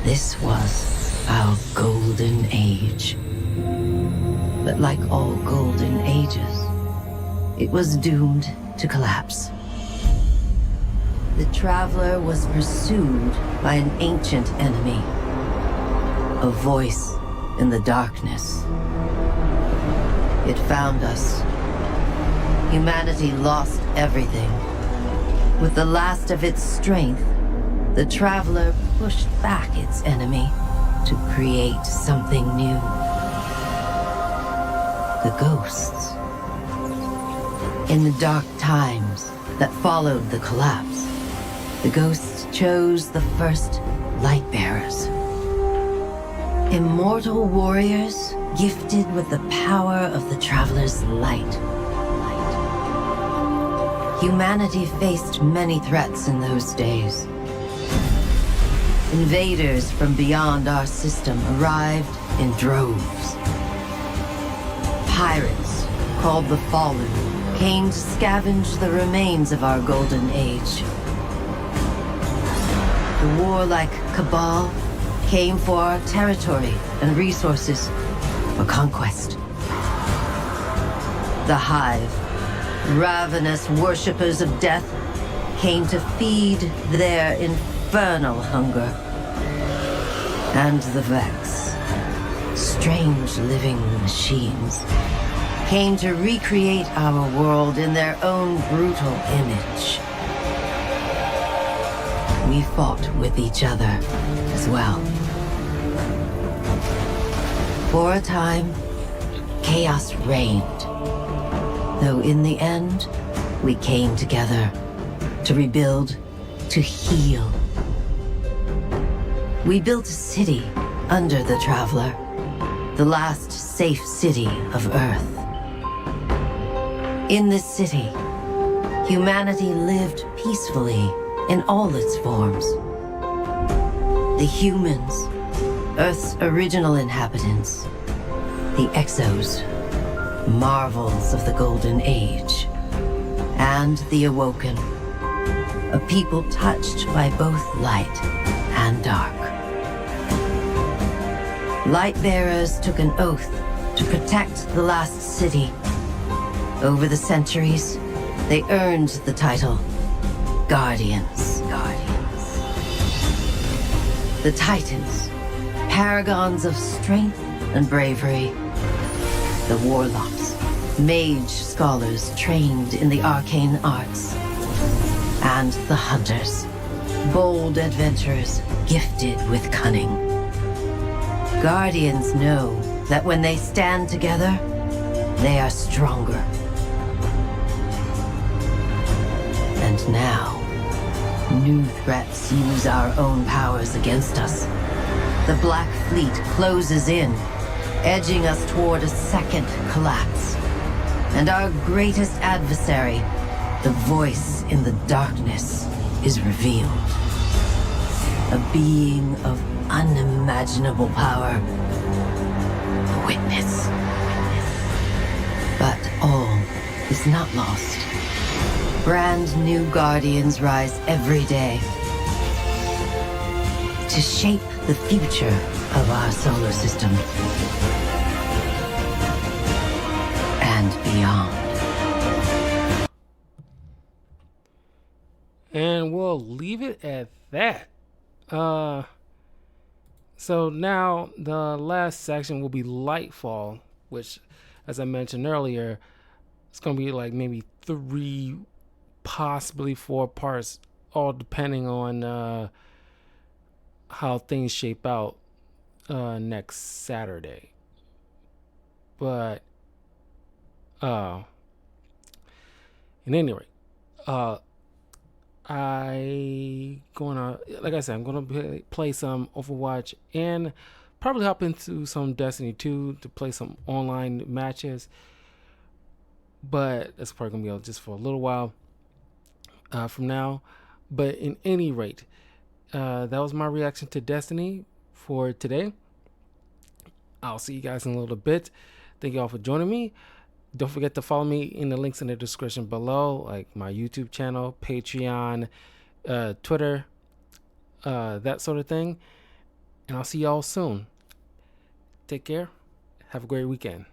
This was our golden age. But like all golden ages, it was doomed to collapse. The Traveler was pursued by an ancient enemy. A voice in the darkness. It found us. Humanity lost everything. With the last of its strength, the Traveler pushed back its enemy to create something new. The ghosts. In the dark times that followed the collapse, the ghosts chose the first Lightbearers. Immortal warriors gifted with the power of the Traveler's light. Humanity faced many threats in those days. Invaders from beyond our system arrived in droves. Pirates, called the Fallen, came to scavenge the remains of our golden age. The warlike Cabal came for our territory and resources for conquest. The Hive, ravenous worshippers of death, came to feed their infernal hunger. And the Vex, strange living machines, came to recreate our world in their own brutal image. We fought with each other as well. For a time, chaos reigned. Though in the end, we came together to rebuild, to heal. We built a city under the Traveler, the last safe city of Earth. In this city, humanity lived peacefully in all its forms. The humans, Earth's original inhabitants, the Exos, marvels of the Golden Age, and the Awoken, a people touched by both light and dark. Lightbearers took an oath to protect the last city. Over the centuries, they earned the title Guardians. The Titans, paragons of strength and bravery. The Warlocks, mage scholars trained in the arcane arts. And the Hunters, bold adventurers gifted with cunning. Guardians know that when they stand together, they are stronger. And now, new threats use our own powers against us. The Black Fleet closes in, edging us toward a second collapse. And our greatest adversary, the voice in the darkness, is revealed. A being of unimaginable power. A witness. But all is not lost. Brand new Guardians rise every day to shape the future of our solar system and beyond. And we'll leave it at that. So now the last section will be Lightfall, which, as I mentioned earlier, it's going to be like maybe 3, possibly 4 parts, all depending on how things shape out next Saturday. But in any rate, I'm gonna play some Overwatch and probably hop into some Destiny 2 to play some online matches. But that's probably gonna be just for a little while from now. But in any rate, that was my reaction to Destiny for today. I'll see you guys in a little bit. Thank you all for joining me. Don't forget to follow me in the links in the description below, like my YouTube channel, Patreon, Twitter, that sort of thing. And I'll see y'all soon. Take care. Have a great weekend.